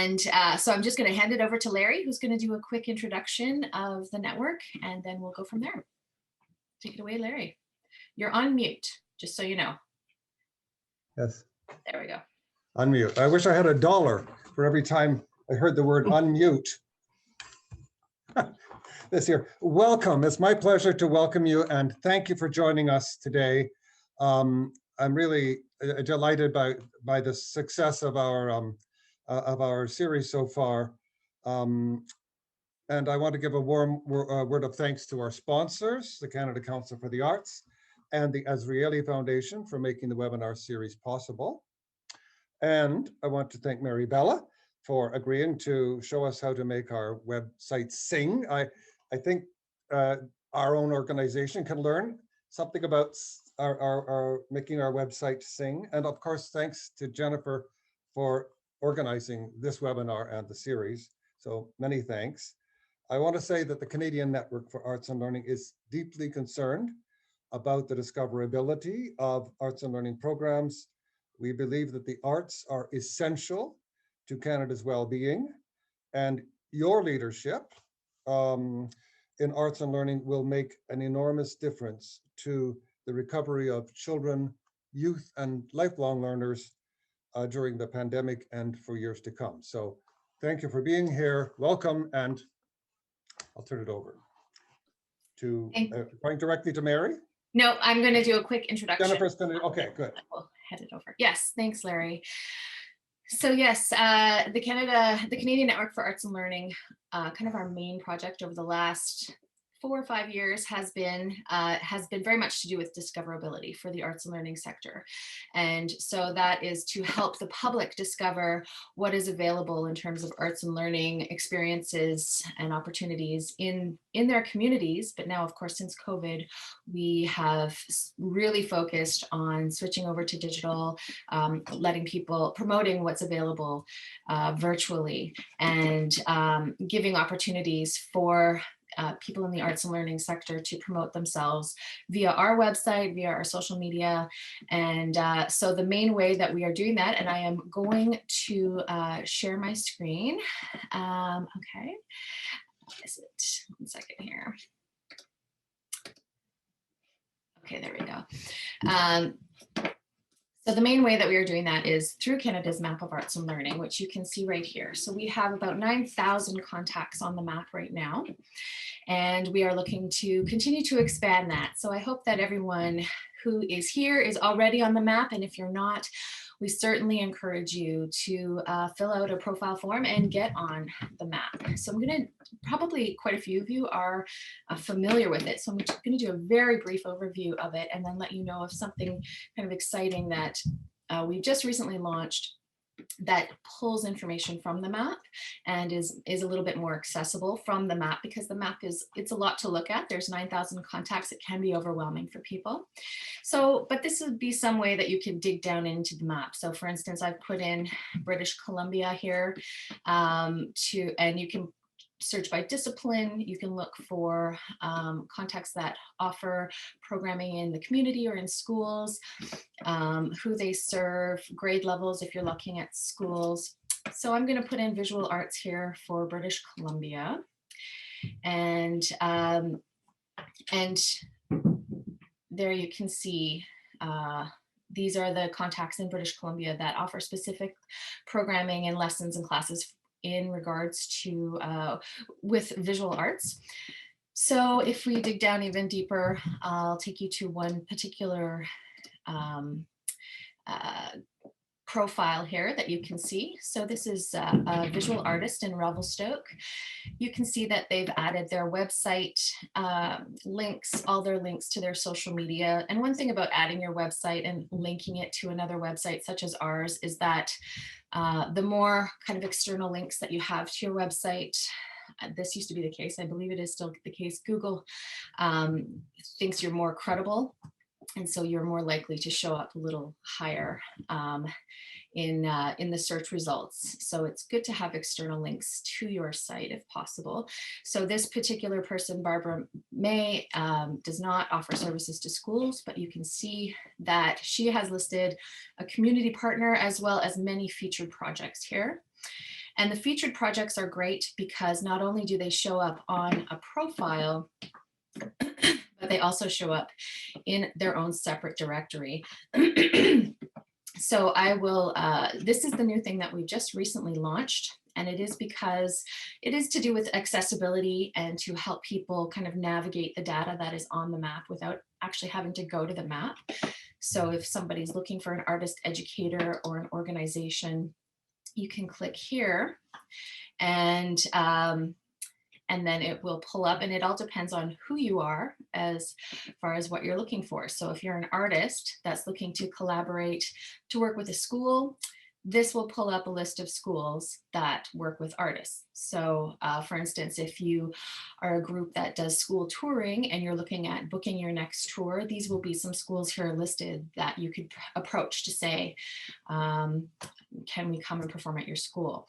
And so I'm just going to hand it over to Larry, who's going to do a quick introduction of the network, and then we'll go from there. Take it away, Larry. You're on mute, just so you know. Yes. There we go. Unmute. I wish I had $1 for every time I heard the word unmute. This year. Welcome. It's my pleasure to welcome you, and thank you for joining us today. I'm really delighted by the success of our series so far. And I want to give a warm word of thanks to our sponsors, the Canada Council for the Arts and the Azrieli Foundation for making the webinar series possible. And I want to thank Mary Bella for agreeing to show us how to make our website sing. I think our own organization can learn something about our making our website sing. And of course, thanks to Jennifer for organizing this webinar and the series. So many thanks. I want to say that the Canadian Network for Arts and Learning is deeply concerned about the discoverability of arts and learning programs. We believe that the arts are essential to Canada's well-being, and your leadership in arts and learning will make an enormous difference to the recovery of children, youth, and lifelong learners during the pandemic and for years to come. So thank you for being here. Welcome, and I'll turn it over to, going directly to Mary? No, I'm going to do a quick introduction. Jennifer's going to, okay, good. We'll head it over. Yes, thanks, Larry. So yes, the Canadian Network for Arts and Learning, kind of our main project over the last 4 or 5 years has been very much to do with discoverability for the arts and learning sector. And so that is to help the public discover what is available in terms of arts and learning experiences and opportunities in their communities. But now, of course, since COVID, we have really focused on switching over to digital, promoting what's available virtually, and giving opportunities for people in the arts and learning sector to promote themselves via our website, via our social media. And so the main way that we are doing that, and I am going to share my screen. Okay, is it? 1 second here. Okay, there we go. So the main way that we are doing that is through Canada's Map of Arts and Learning, which you can see right here. So we have about 9,000 contacts on the map right now, and we are looking to continue to expand that. So I hope that everyone who is here is already on the map, and if you're not, we certainly encourage you to fill out a profile form and get on the map. So I'm going to, probably quite a few of you are familiar with it. So I'm just going to do a very brief overview of it and then let you know of something kind of exciting that we just recently launched that pulls information from the map and is a little bit more accessible from the map, because the map it's a lot to look at. There's 9,000 contacts. It can be overwhelming for people. So, but this would be some way that you can dig down into the map. So for instance, I've put in British Columbia here and you can search by discipline. You can look for contacts that offer programming in the community or in schools, who they serve, grade levels if you're looking at schools. So I'm going to put in visual arts here for British Columbia. And there you can see these are the contacts in British Columbia that offer specific programming and lessons and classes in regards to with visual arts. So if we dig down even deeper, I'll take you to one particular profile here that you can see. So this is a visual artist in Revelstoke. You can see that they've added their website links, all their links to their social media. And one thing about adding your website and linking it to another website such as ours is that the more kind of external links that you have to your website, this used to be the case, I believe it is still the case, Google thinks you're more credible. And so you're more likely to show up a little higher in the search results. So it's good to have external links to your site if possible. So this particular person, Barbara May, does not offer services to schools, but you can see that she has listed a community partner as well as many featured projects here. And the featured projects are great because not only do they show up on a profile, but they also show up in their own separate directory. So I will, this is the new thing that we just recently launched, and it is because it is to do with accessibility and to help people kind of navigate the data that is on the map without actually having to go to the map. So if somebody's looking for an artist educator or an organization, you can click here and then it will pull up, and it all depends on who you are as far as what you're looking for. So if you're an artist that's looking to collaborate to work with a school, this will pull up a list of schools that work with artists. So for instance, if you are a group that does school touring and you're looking at booking your next tour, these will be some schools here listed that you could approach to say, can we come and perform at your school?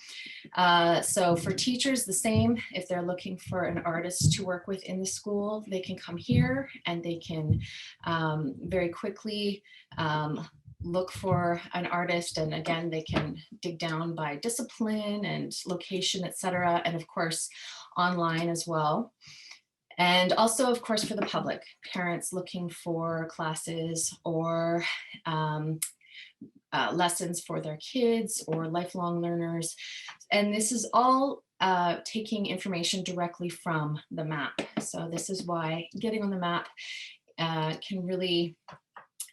So for teachers, the same. If they're looking for an artist to work with in the school, they can come here and they can very quickly look for an artist, and again they can dig down by discipline and location, etc., and of course online as well. And also of course for the public, parents looking for classes or lessons for their kids or lifelong learners. And this is all taking information directly from the map. So this is why getting on the map can really,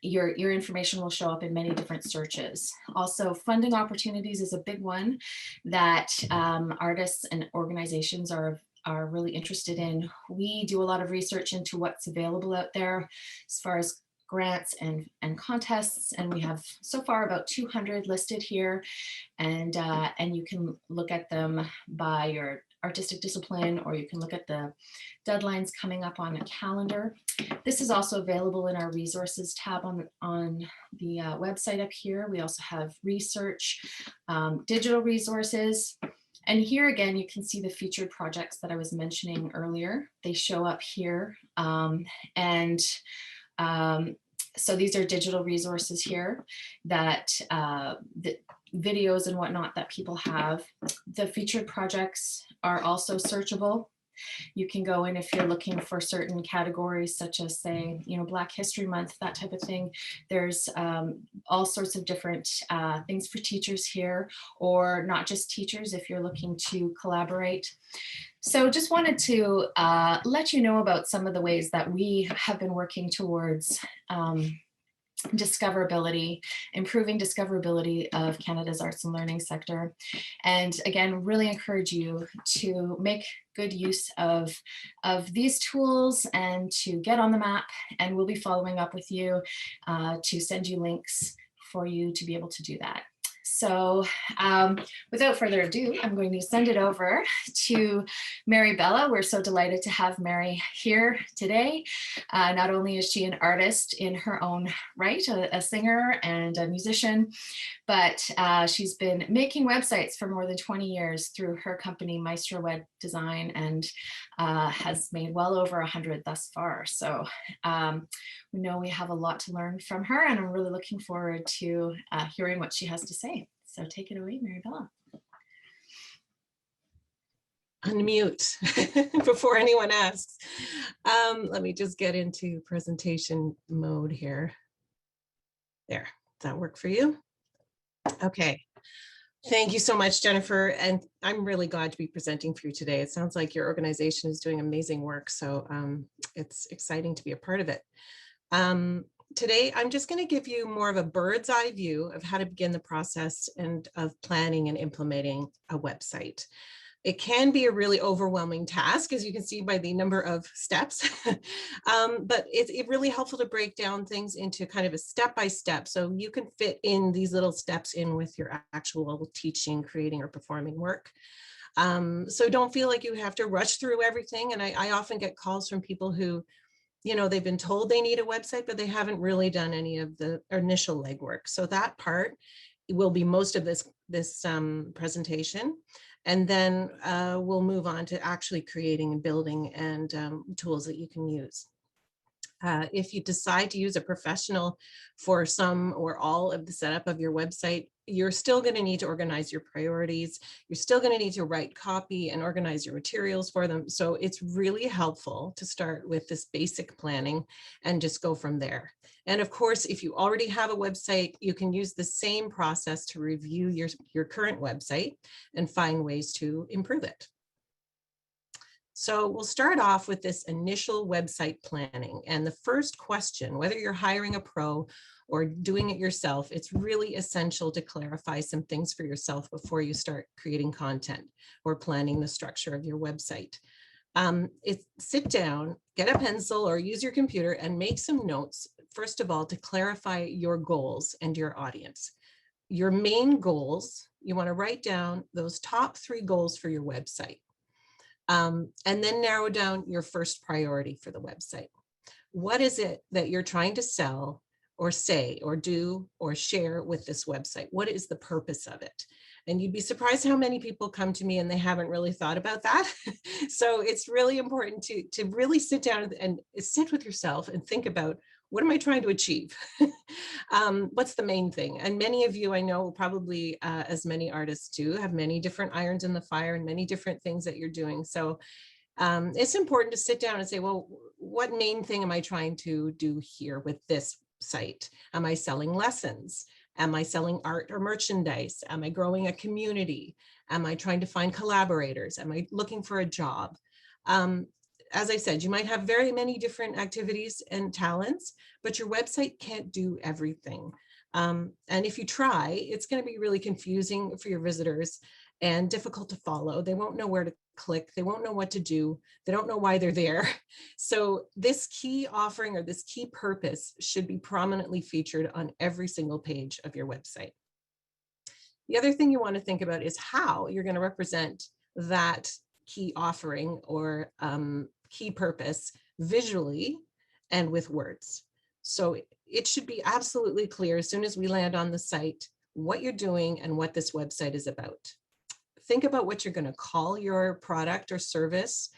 your information will show up in many different searches. Also, funding opportunities is a big one that artists and organizations are really interested in. We do a lot of research into what's available out there as far as grants and contests, and we have so far about 200 listed here, and you can look at them by your artistic discipline, or you can look at the deadlines coming up on a calendar. This is also available in our resources tab on the website up here. We also have research, digital resources. And here again, you can see the featured projects that I was mentioning earlier. They show up here. So these are digital resources here that the videos and whatnot that people have. The featured projects are also searchable. You can go in if you're looking for certain categories, such as say, Black History Month, that type of thing. There's all sorts of different things for teachers here, or not just teachers if you're looking to collaborate. So just wanted to let you know about some of the ways that we have been working towards discoverability, improving discoverability of Canada's arts and learning sector. And again, really encourage you to make good use of these tools and to get on the map. And we'll be following up with you to send you links for you to be able to do that. So without further ado, I'm going to send it over to Mary Bella. We're so delighted to have Mary here today. Not only is she an artist in her own right, a singer and a musician, but she's been making websites for more than 20 years through her company Maestro Web Design, and has made well over 100 thus far. So we know we have a lot to learn from her, and I'm really looking forward to hearing what she has to say. So take it away, Mary Bella. Unmute before anyone asks. Let me just get into presentation mode here. There, does that work for you? Okay. Thank you so much, Jennifer. And I'm really glad to be presenting for you today. It sounds like your organization is doing amazing work. So it's exciting to be a part of it. Today, I'm just going to give you more of a bird's eye view of how to begin the process and of planning and implementing a website. It can be a really overwhelming task, as you can see by the number of steps, but it's really helpful to break down things into kind of a step-by-step, so you can fit in these little steps in with your actual teaching, creating, or performing work. So don't feel like you have to rush through everything. And I often get calls from people who, they've been told they need a website, but they haven't really done any of the initial legwork. So that part will be most of this presentation. And then we'll move on to actually creating and building and tools that you can use. If you decide to use a professional for some or all of the setup of your website, you're still going to need to organize your priorities. You're still going to need to write copy and organize your materials for them. So it's really helpful to start with this basic planning and just go from there. And of course, if you already have a website, you can use the same process to review your current website and find ways to improve it. So we'll start off with this initial website planning. And the first question, whether you're hiring a pro or doing it yourself, it's really essential to clarify some things for yourself before you start creating content or planning the structure of your website. Sit down, get a pencil or use your computer and make some notes, first of all, to clarify your goals and your audience. Your main goals, you want to write down those top 3 goals for your website. And then narrow down your first priority for the website. What is it that you're trying to sell or say or do or share with this website? What is the purpose of it? And you'd be surprised how many people come to me and they haven't really thought about that. So it's really important to really sit down and sit with yourself and think about, what am I trying to achieve? What's the main thing? And many of you, I know probably as many artists do, have many different irons in the fire and many different things that you're doing. So it's important to sit down and say, well, what main thing am I trying to do here with this site? Am I selling lessons? Am I selling art or merchandise? Am I growing a community? Am I trying to find collaborators? Am I looking for a job? As I said, you might have very many different activities and talents, but your website can't do everything. And if you try, it's going to be really confusing for your visitors and difficult to follow. They won't know where to click. They won't know what to do. They don't know why they're there. So this key offering or this key purpose should be prominently featured on every single page of your website. The other thing you want to think about is how you're going to represent that key offering or key purpose visually and with words. So it should be absolutely clear as soon as we land on the site what you're doing and what this website is about. Think about what you're going to call your product or service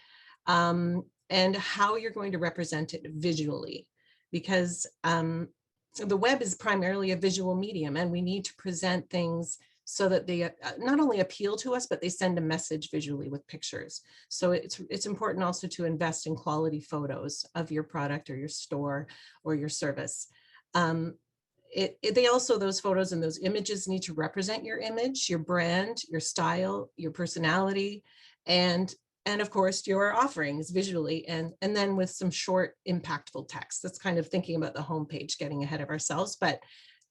and how you're going to represent it visually, because the web is primarily a visual medium and we need to present things so that they not only appeal to us, but they send a message visually with pictures. So it's important also to invest in quality photos of your product or your store or your service. Those photos and those images need to represent your image, your brand, your style, your personality, and of course your offerings visually, and then with some short impactful text. That's kind of thinking about the homepage, getting ahead of ourselves, but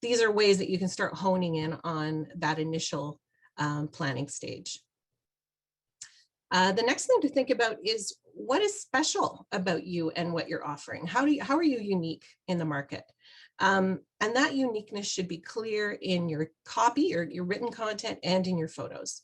these are ways that you can start honing in on that initial planning stage. The next thing to think about is, what is special about you and what you're offering? How are you unique in the market? And that uniqueness should be clear in your copy or your written content and in your photos.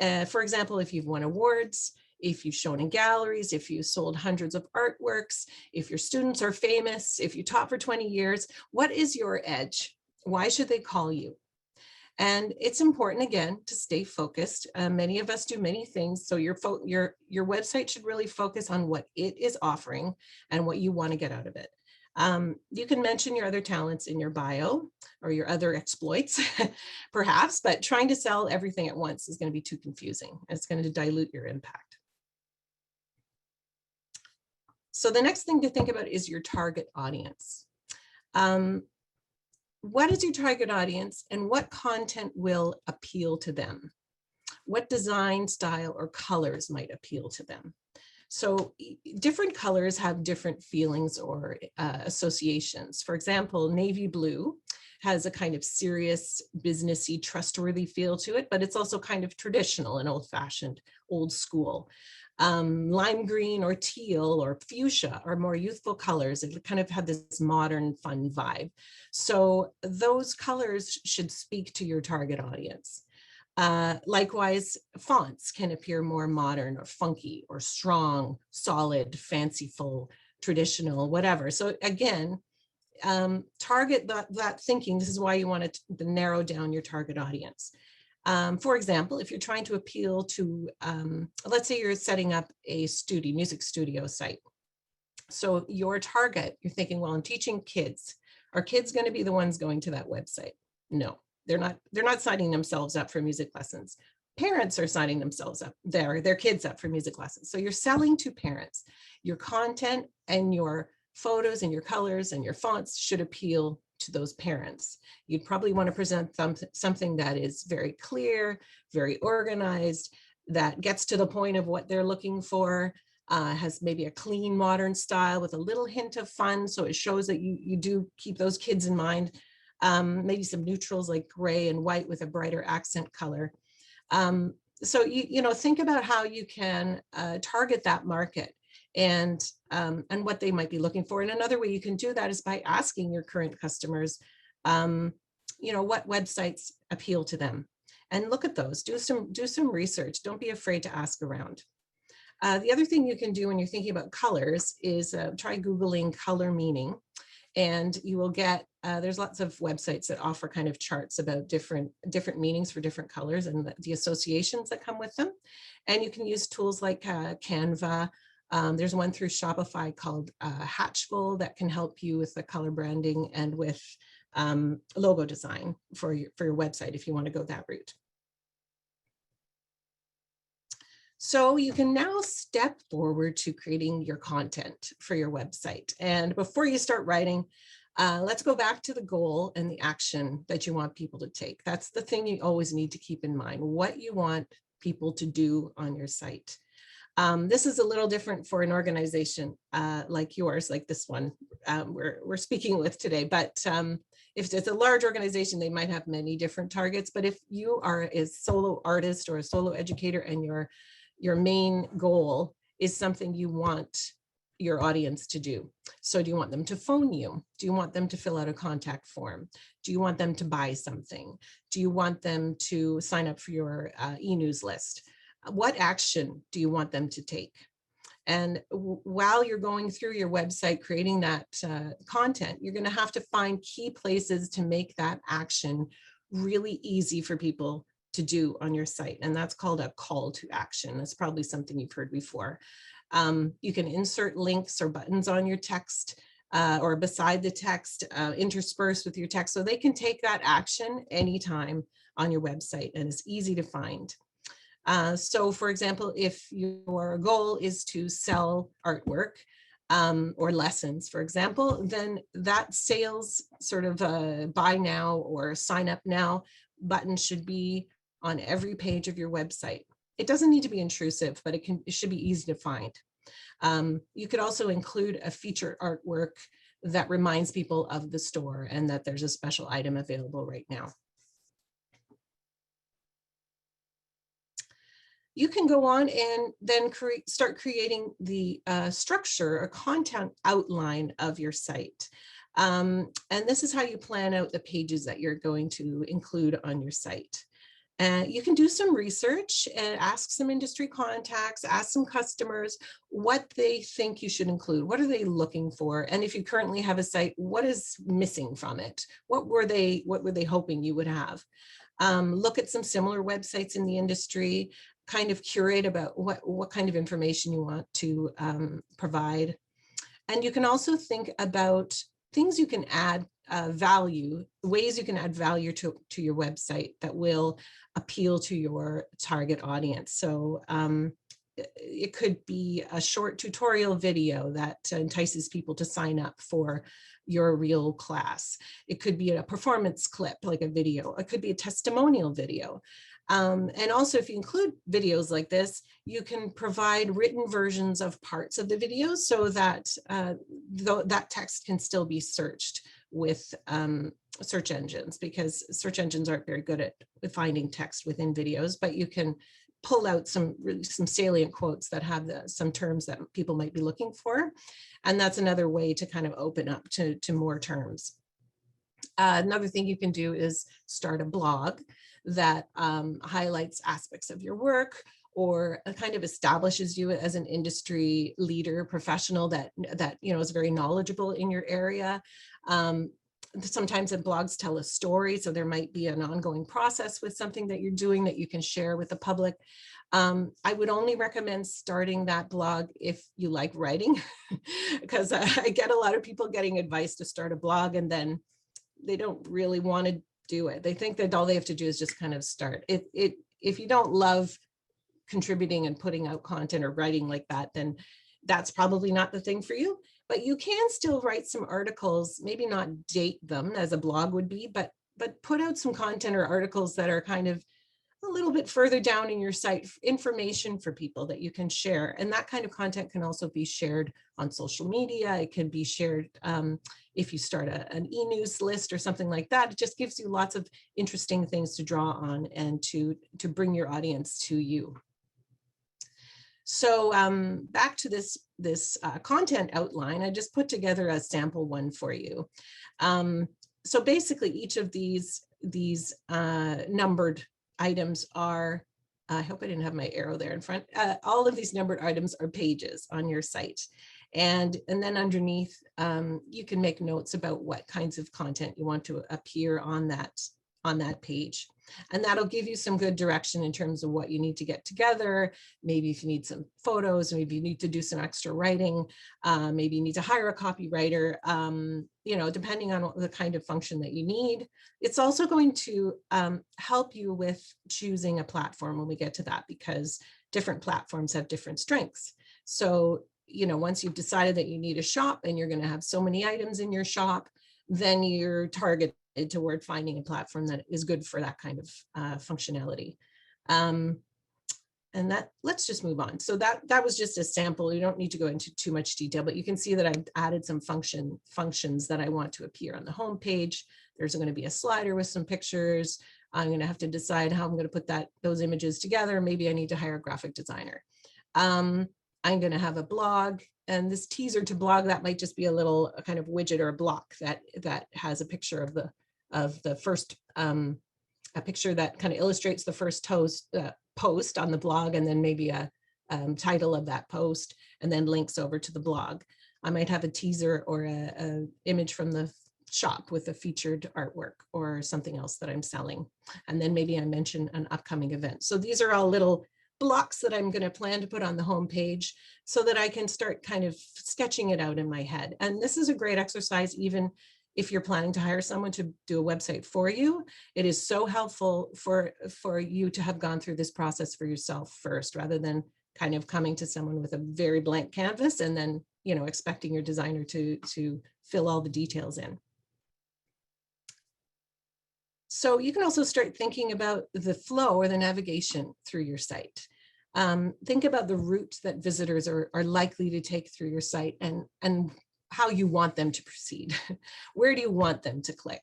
For example, if you've won awards, if you've shown in galleries, if you sold hundreds of artworks, if your students are famous, if you taught for 20 years, what is your edge? Why should they call you? And it's important, again, to stay focused. Many of us do many things. So your website should really focus on what it is offering and what you want to get out of it. You can mention your other talents in your bio or your other exploits, perhaps, but trying to sell everything at once is going to be too confusing. It's going to dilute your impact. So the next thing to think about is your target audience. What is your target audience and what content will appeal to them? What design style or colors might appeal to them? So different colors have different feelings or associations. For example, navy blue has a kind of serious, businessy, trustworthy feel to it, but it's also kind of traditional and old-fashioned, old school. Lime green or teal or fuchsia are more youthful colors. It kind of have this modern, fun vibe. So those colors should speak to your target audience. Likewise, fonts can appear more modern or funky or strong, solid, fanciful, traditional, whatever. So again, target that thinking. This is why you want to narrow down your target audience. For example, if you're trying to appeal to, let's say you're setting up a music studio site, So your target, you're thinking, well, I'm teaching kids. Are kids going to be the ones going to that website? No, they're not. They're not signing themselves up for music lessons. Parents are signing themselves up, their kids up for music lessons. So you're selling to parents. Your content and your photos and your colors and your fonts should appeal to those parents. You'd probably want to present something that is very clear, very organized, that gets to the point of what they're looking for, has maybe a clean modern style with a little hint of fun. So it shows that you do keep those kids in mind. Maybe some neutrals like gray and white with a brighter accent color. So you know, think about how you can target that market and what they might be looking for. And another way you can do that is by asking your current customers, you know, what websites appeal to them, and look at those. Do some research. Don't be afraid to ask around. The other thing you can do when you're thinking about colors is try Googling color meaning, and you will get, there's lots of websites that offer kind of charts about different meanings for different colors and the associations that come with them. And you can use tools like Canva. There's one through Shopify called Hatchful that can help you with the color branding and with logo design for your website if you want to go that route. So you can now step forward to creating your content for your website. And before you start writing, let's go back to the goal and the action that you want people to take. That's the thing you always need to keep in mind, what you want people to do on your site. This is a little different for an organization like yours, like this one we're speaking with today. But if it's a large organization, they might have many different targets. But if you are a solo artist or a solo educator and your main goal is something you want your audience to do. So do you want them to phone you? Do you want them to fill out a contact form? Do you want them to buy something? Do you want them to sign up for your e-news list? What action do you want them to take? And while you're going through your website, creating that content, you're going to have to find key places to make that action really easy for people to do on your site. And that's called a call to action. That's probably something you've heard before. You can insert links or buttons on your text or beside the text, interspersed with your text, so they can take that action anytime on your website, and it's easy to find. So for example, if your goal is to sell artwork or lessons, for example, then that sales sort of buy now or sign up now button should be on every page of your website. It doesn't need to be intrusive, but it should be easy to find. You could also include a featured artwork that reminds people of the store and that there's a special item available right now. You can go on and then start creating the structure or content outline of your site. And this is how you plan out the pages that you're going to include on your site. You can do some research and ask some industry contacts, ask some customers what they think you should include. What are they looking for? And if you currently have a site, what is missing from it? What were they hoping you would have? Look at some similar websites in the industry, kind of curate about what kind of information you want to provide. And you can also think about things you can add value, ways you can add value to your website that will appeal to your target audience. So it could be a short tutorial video that entices people to sign up for your real class. It could be a performance clip, like a video. It could be a testimonial video. And also, if you include videos like this, you can provide written versions of parts of the videos so that that text can still be searched with search engines, because search engines aren't very good at finding text within videos, but you can pull out some salient quotes that have some terms that people might be looking for. And that's another way to kind of open up to more terms. Another thing you can do is start a blog that highlights aspects of your work, or kind of establishes you as an industry leader, professional that is very knowledgeable in your area. sometimes the blogs tell a story, so there might be an ongoing process with something that you're doing that you can share with the public. I would only recommend starting that blog if you like writing, because I get a lot of people getting advice to start a blog and then they don't really want to do it. They think that all they have to do is just kind of start. If you don't love contributing and putting out content or writing like that, then that's probably not the thing for you. But you can still write some articles, maybe not date them as a blog would be, but put out some content or articles that are kind of a little bit further down in your site, information for people that you can share. And that kind of content can also be shared on social media. It can be shared if you start an e-news list or something like that. It just gives you lots of interesting things to draw on and to bring your audience to you. So back to this content outline, I just put together a sample one for you. So basically each of these numbered items are, I hope I didn't have my arrow there in front. All of these numbered items are pages on your site. And then underneath, you can make notes about what kinds of content you want to appear on that page. And that'll give you some good direction in terms of what you need to get together. Maybe if you need some photos, maybe you need to do some extra writing, maybe you need to hire a copywriter, depending on the kind of function that you need. It's also going to help you with choosing a platform when we get to that, because different platforms have different strengths. So, once you've decided that you need a shop and you're going to have so many items in your shop, then you're targeted toward finding a platform that is good for that kind of functionality. And let's just move on. So that was just a sample. You don't need to go into too much detail, but you can see that I've added some functions that I want to appear on the home page. There's going to be a slider with some pictures. I'm going to have to decide how I'm going to put those images together. Maybe I need to hire a graphic designer. I'm going to have a blog, and this teaser to blog, that might just be a little kind of widget or a block that has a picture of the first, a picture that kind of illustrates the first post on the blog, and then maybe a title of that post, and then links over to the blog. I might have a teaser or a image from the shop with a featured artwork or something else that I'm selling. And then maybe I mention an upcoming event. So these are all little blocks that I'm going to plan to put on the home page so that I can start kind of sketching it out in my head. And this is a great exercise, even if you're planning to hire someone to do a website for you. It is so helpful for you to have gone through this process for yourself first, rather than kind of coming to someone with a very blank canvas and then, expecting your designer to fill all the details in. So you can also start thinking about the flow or the navigation through your site. Think about the route that visitors are likely to take through your site and how you want them to proceed. Where do you want them to click?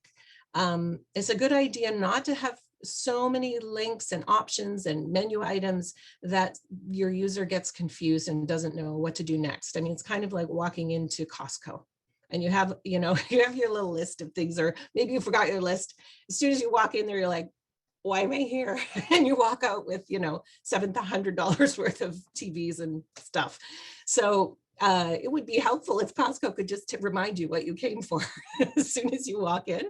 It's a good idea not to have so many links and options and menu items that your user gets confused and doesn't know what to do next. I mean, it's kind of like walking into Costco. And you have your little list of things, or maybe you forgot your list. As soon as you walk in there, you're like, why am I here? And you walk out with, $700 worth of TVs and stuff. So it would be helpful if Costco could just remind you what you came for as soon as you walk in.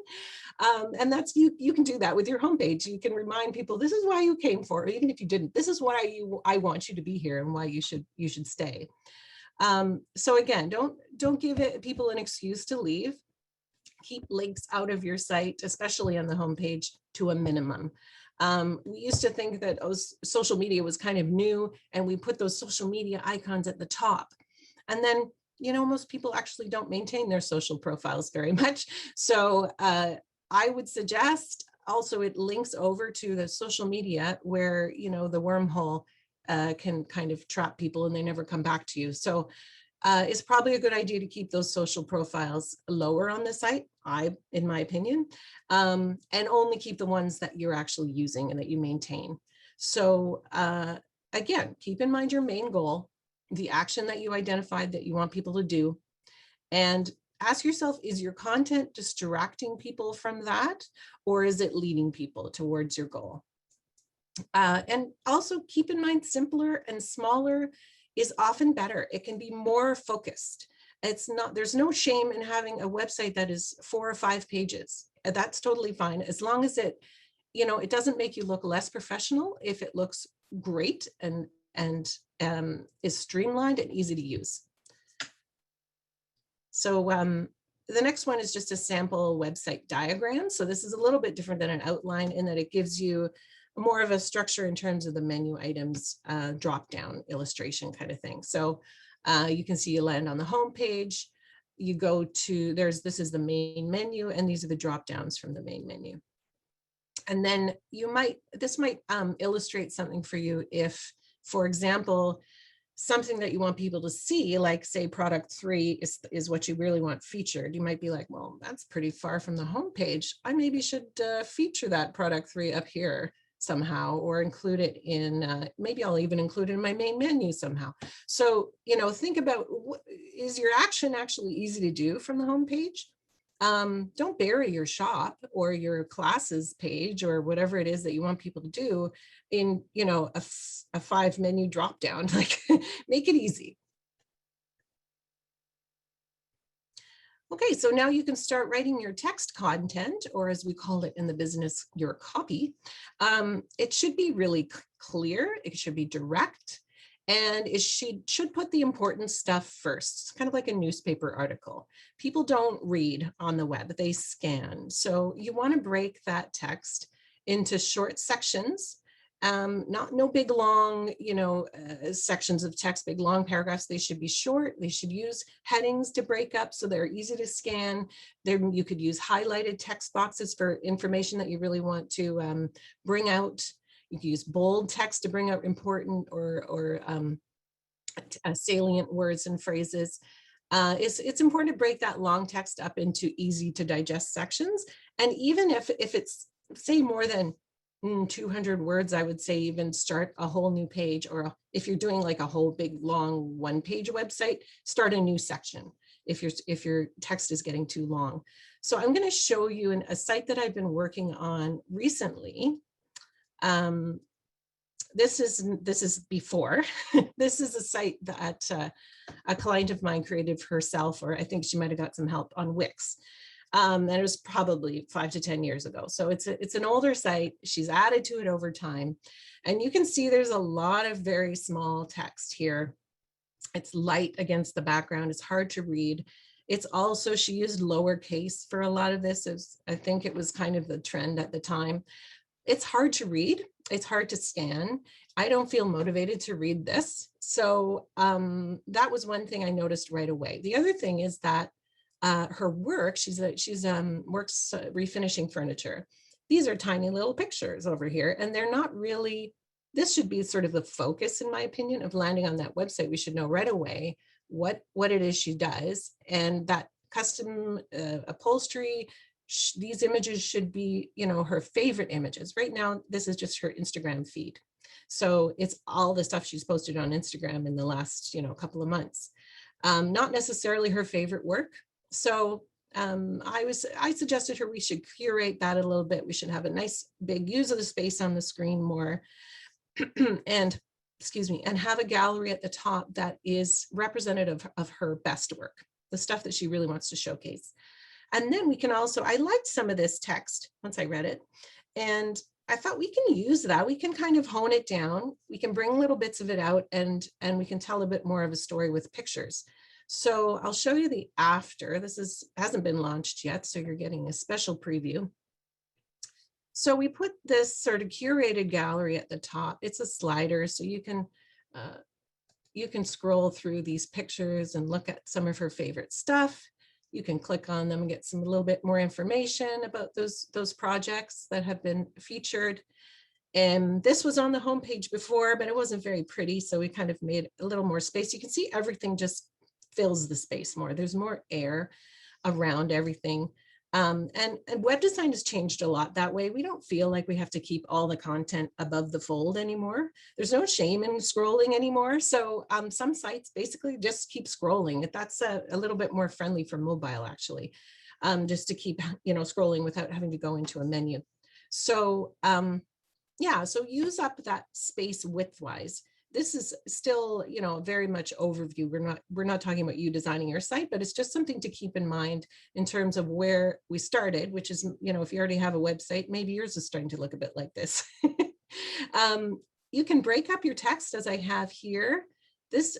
And that's, you can do that with your homepage. You can remind people, this is why you came for, even if you didn't, this is why I want you to be here and why you should stay. So again, don't give people an excuse to leave. Keep links out of your site, especially on the homepage, to a minimum. We used to think that social media was kind of new, and we put those social media icons at the top. And then, most people actually don't maintain their social profiles very much. So I would suggest also it links over to the social media where, the wormhole can kind of trap people and they never come back to you. So it's probably a good idea to keep those social profiles lower on the site, in my opinion, and only keep the ones that you're actually using and that you maintain. So again, keep in mind your main goal, the action that you identified that you want people to do, and ask yourself, is your content distracting people from that, or is it leading people towards your goal? And also keep in mind, simpler and smaller is often better. It can be more focused. there's no shame in having a website that is 4 or 5 pages. That's totally fine, as long as it, it doesn't make you look less professional if it looks great and is streamlined and easy to use. So the next one is just a sample website diagram. So this is a little bit different than an outline in that it gives you more of a structure in terms of the menu items, drop down illustration kind of thing. So you can see you land on the home page, you go to, this is the main menu, and these are the drop downs from the main menu. And then this might illustrate something for you if, for example, something that you want people to see, like say product 3 is what you really want featured. You might be like, well, that's pretty far from the home page. I maybe should feature that product 3 up here somehow, or include it in, maybe I'll even include it in my main menu somehow. So, think about, is your action actually easy to do from the home page? Don't bury your shop or your classes page or whatever it is that you want people to do in, a 5 menu drop down. Like, make it easy. Okay, so now you can start writing your text content, or as we call it in the business, your copy. It should be really clear. It should be direct. And it should put the important stuff first. It's kind of like a newspaper article. People don't read on the web, they scan. So you want to break that text into short sections, no big long, sections of text, big long paragraphs. They should be short. They should use headings to break up so they're easy to scan. Then you could use highlighted text boxes for information that you really want to bring out. You can use bold text to bring out important or salient words and phrases. It's important to break that long text up into easy to digest sections. And even if it's, say, more than 200 words, I would say even start a whole new page, or if you're doing like a whole big long 1-page website, start a new section if your text is getting too long. So I'm going to show you a site that I've been working on recently. This is before. This is a site that a client of mine created for herself, or I think she might have got some help on Wix. And it was probably 5 to 10 years ago. So it's an older site. She's added to it over time. And you can see there's a lot of very small text here. It's light against the background. It's hard to read. It's also, she used lowercase for a lot of this. I think it was kind of the trend at the time. It's hard to read. It's hard to scan. I don't feel motivated to read this. So that was one thing I noticed right away. The other thing is that her work, she's works refinishing furniture. These are tiny little pictures over here, and they're not really, this should be sort of the focus, in my opinion, of landing on that website. We should know right away what it is she does, and that custom upholstery, these images should be, her favorite images. Right now, this is just her Instagram feed. So it's all the stuff she's posted on Instagram in the last, couple of months. Not necessarily her favorite work. So I suggested her we should curate that a little bit. We should have a nice big use of the space on the screen more and have a gallery at the top that is representative of her best work, the stuff that she really wants to showcase. And then we can also, I liked some of this text once I read it, and I thought we can use that. We can kind of hone it down. We can bring little bits of it out, and we can tell a bit more of a story with pictures. So I'll show you the after. This hasn't been launched yet, so you're getting a special preview. So we put this sort of curated gallery at the top. It's a slider, so you can scroll through these pictures and look at some of her favorite stuff. You can click on them and get a little bit more information about those projects that have been featured. And this was on the homepage before, but it wasn't very pretty, so we kind of made a little more space. You can see everything just fills the space more. There's more air around everything. And web design has changed a lot that way. We don't feel like we have to keep all the content above the fold anymore. There's no shame in scrolling anymore. So some sites basically just keep scrolling. That's a little bit more friendly for mobile, actually, just to keep scrolling without having to go into a menu. So yeah, so use up that space width-wise. this is still, you know, very much overview. We're not talking about you designing your site, but it's just something to keep in mind in terms of where we started, which is, you know, if you already have a website, maybe yours is starting to look a bit like this. You can break up your text as I have here.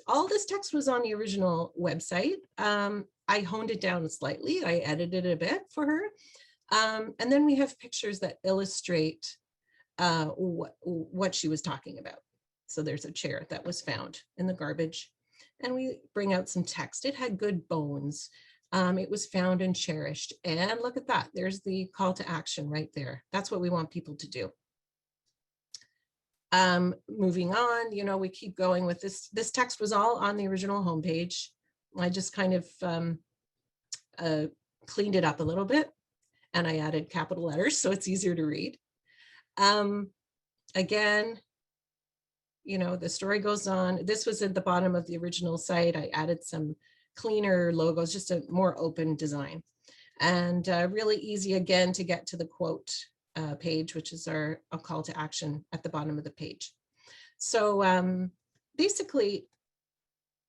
All this text was on the original website. I honed it down slightly. I edited it a bit for her. And then we have pictures that illustrate what she was talking about. So there's a chair that was found in the garbage, and we bring out some text. It had good bones. It was found and cherished. And look at that. There's the call to action right there. That's what we want people to do. Moving on, you know, we keep going with this. This text was all on the original homepage. I just kind of cleaned it up a little bit, and I added capital letters so it's easier to read. Again, you know, the story goes on. This was at the bottom of the original site. I added some cleaner logos, just a more open design, and really easy again to get to the quote page, which is our call to action at the bottom of the page. So basically,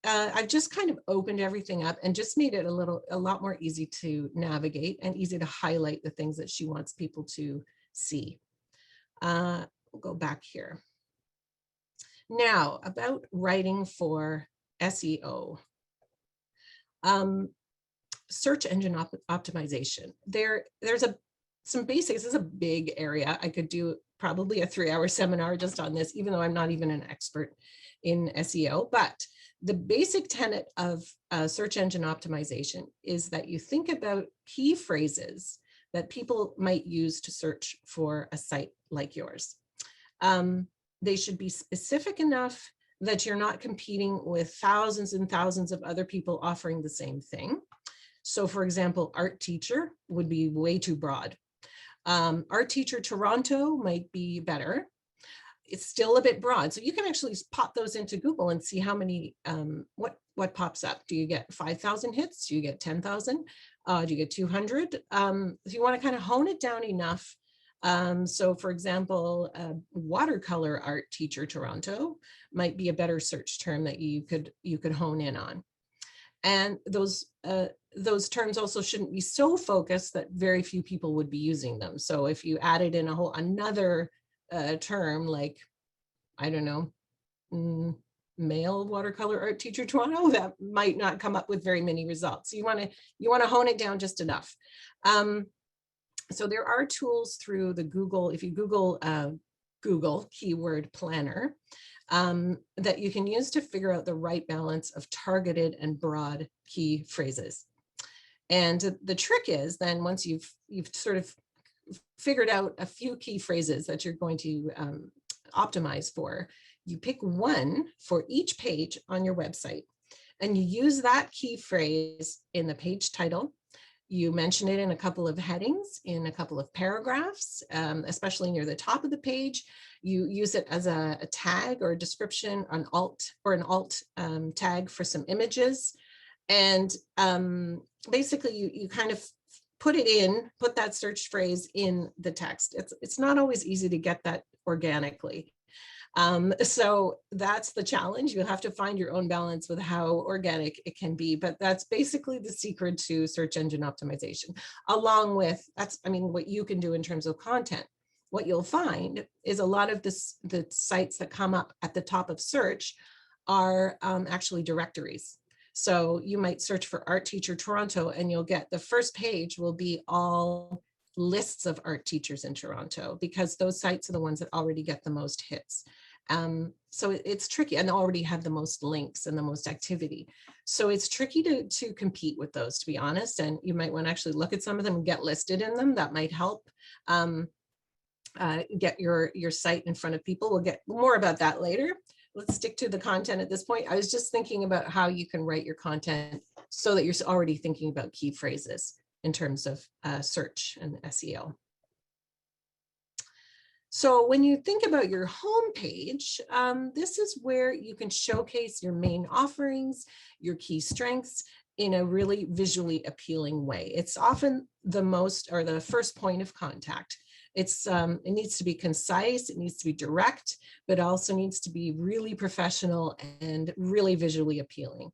I've just kind of opened everything up and just made it a lot more easy to navigate and easy to highlight the things that she wants people to see. We'll go back here. Now, about writing for SEO. Search engine optimization. There's some basics. This is a big area. I could do probably a 3-hour seminar just on this, even though I'm not even an expert in SEO. But the basic tenet of search engine optimization is that you think about key phrases that people might use to search for a site like yours. They should be specific enough that you're not competing with thousands and thousands of other people offering the same thing. So for example, art teacher would be way too broad. Art teacher Toronto might be better. It's still a bit broad. So you can actually pop those into Google and see how many, what pops up. Do you get 5,000 hits? Do you get 10,000? Do you get 200? If you want to kind of hone it down enough. So for example, watercolor art teacher Toronto might be a better search term that you could hone in on. And those terms also shouldn't be so focused that very few people would be using them. So if you added in another term like, I don't know, male watercolor art teacher Toronto, that might not come up with very many results. So you want to hone it down just enough. So there are tools through the Google, if you Google Google keyword planner, that you can use to figure out the right balance of targeted and broad key phrases. And the trick is then once you've sort of figured out a few key phrases that you're going to optimize for, you pick one for each page on your website, and you use that key phrase in the page title. You mention it in a couple of headings, in a couple of paragraphs, especially near the top of the page. You use it as a tag or a description, an alt tag for some images. And basically you kind of put that search phrase in the text. It's not always easy to get that organically. So that's the challenge. You have to find your own balance with how organic it can be, but that's basically the secret to search engine optimization, along with what you can do in terms of content. What you'll find is a lot of the sites that come up at the top of search are actually directories. So you might search for art teacher Toronto, and you'll get the first page will be all lists of art teachers in Toronto, because those sites are the ones that already get the most hits. So it's tricky, and already have the most links and the most activity. So it's tricky to compete with those, to be honest. And you might want to actually look at some of them and get listed in them. That might help get your site in front of people. We'll get more about that later. Let's stick to the content at this point. I was just thinking about how you can write your content so that you're already thinking about key phrases in terms of search and SEO. So when you think about your homepage, this is where you can showcase your main offerings, your key strengths in a really visually appealing way. It's often the first point of contact. It needs to be concise, it needs to be direct, but also needs to be really professional and really visually appealing.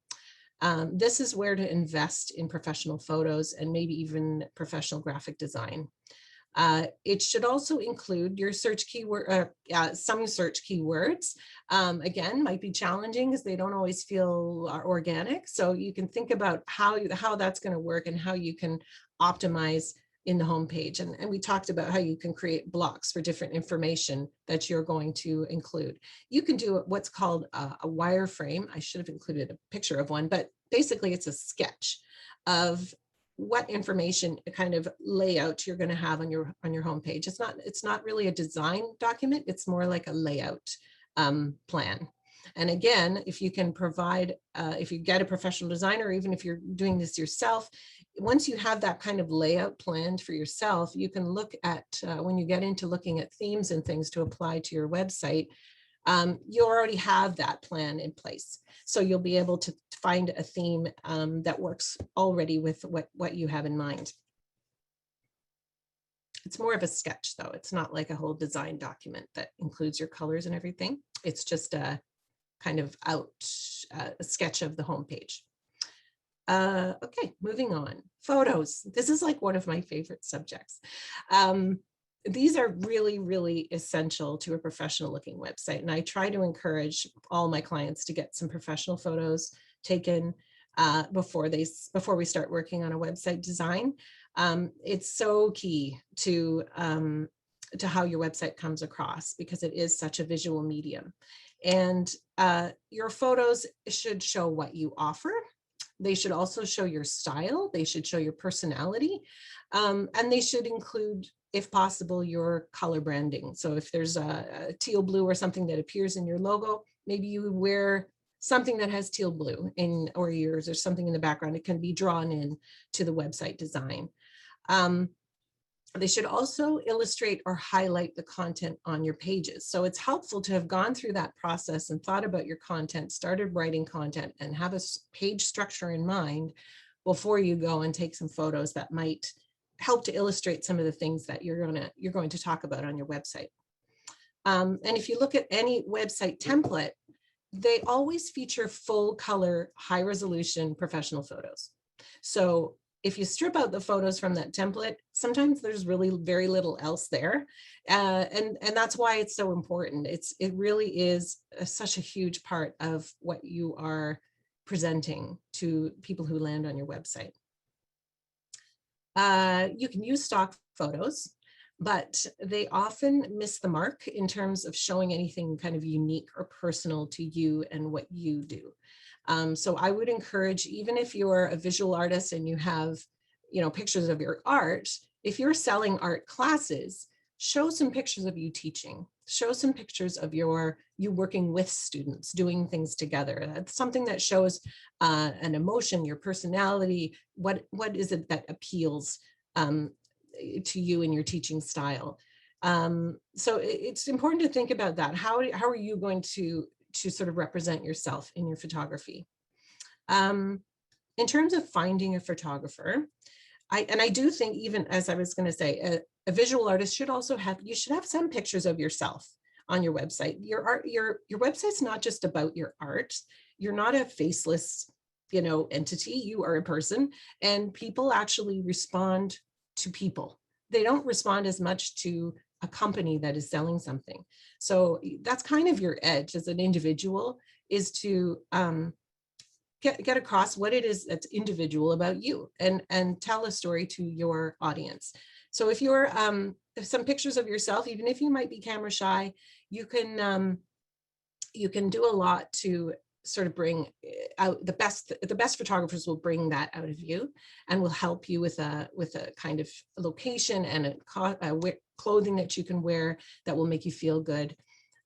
This is where to invest in professional photos and maybe even professional graphic design. It should also include your search keyword, some search keywords. Again, might be challenging because they don't always feel organic. So you can think about how that's going to work and how you can optimize in the homepage. And we talked about how you can create blocks for different information that you're going to include. You can do what's called a wireframe. I should have included a picture of one, but basically it's a sketch of what information kind of layout you're going to have on your homepage. It's not really a design document. It's more like a layout plan. And again, if you can provide, if you get a professional designer, even if you're doing this yourself, once you have that kind of layout planned for yourself, you can look at, when you get into looking at themes and things to apply to your website, you already have that plan in place. So you'll be able to find a theme that works already with what you have in mind. It's more of a sketch though. It's not like a whole design document that includes your colors and everything. It's just a kind of a sketch of the homepage. Okay, moving on. Photos. This is like one of my favorite subjects. These are really, really essential to a professional looking website. And I try to encourage all my clients to get some professional photos taken before we start working on a website design. It's so key to how your website comes across because it is such a visual medium. And your photos should show what you offer. They should also show your style. They should show your personality. And they should include, if possible, your color branding. So if there's a teal blue or something that appears in your logo, maybe you wear something that has teal blue or yours or something in the background. It can be drawn in to the website design. They should also illustrate or highlight the content on your pages. So it's helpful to have gone through that process and thought about your content, started writing content, and have a page structure in mind before you go and take some photos that might help to illustrate some of the things that you're going to talk about on your website. And if you look at any website template, they always feature full color, high resolution professional photos. So if you strip out the photos from that template, sometimes there's really very little else there. And that's why it's so important. It really is such a huge part of what you are presenting to people who land on your website. You can use stock photos, but they often miss the mark in terms of showing anything kind of unique or personal to you and what you do. So I would encourage, even if you're a visual artist and you have, pictures of your art, if you're selling art classes, show some pictures of you teaching, show some pictures of you working with students, doing things together. That's something that shows an emotion, your personality, what is it that appeals to you in your teaching style. So it's important to think about that. How are you going to sort of represent yourself in your photography? In terms of finding a photographer, I do think, even as I was going to say, a visual artist should also have some pictures of yourself on your website. Your website's not just about your art. You're not a faceless, entity. You are a person, and people actually respond to people. They don't respond as much to a company that is selling something. So that's kind of your edge as an individual, is to get across what it is that's individual about you and tell a story to your audience. So if you're some pictures of yourself, even if you might be camera shy, you can do a lot to sort of bring out the best photographers will bring that out of you and will help you with a kind of location and a clothing that you can wear that will make you feel good.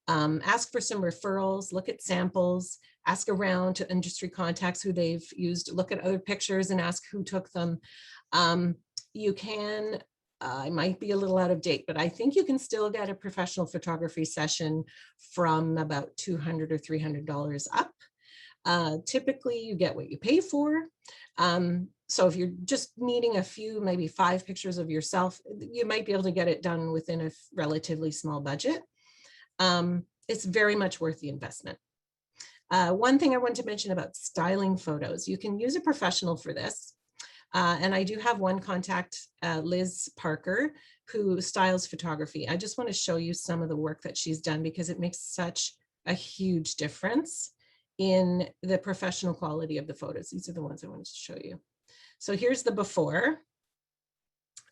Ask for some referrals, look at samples, ask around to industry contacts who they've used, look at other pictures and ask who took them. You can, I might be a little out of date, but I think you can still get a professional photography session from about $200 or $300 up. Typically you get what you pay for. So if you're just needing a few, maybe 5 pictures of yourself, you might be able to get it done within a relatively small budget. It's very much worth the investment. One thing I want to mention about styling photos, you can use a professional for this. And I do have one contact, Liz Parker, who styles photography. I just want to show you some of the work that she's done because it makes such a huge difference in the professional quality of the photos. These are the ones I wanted to show you. So here's the before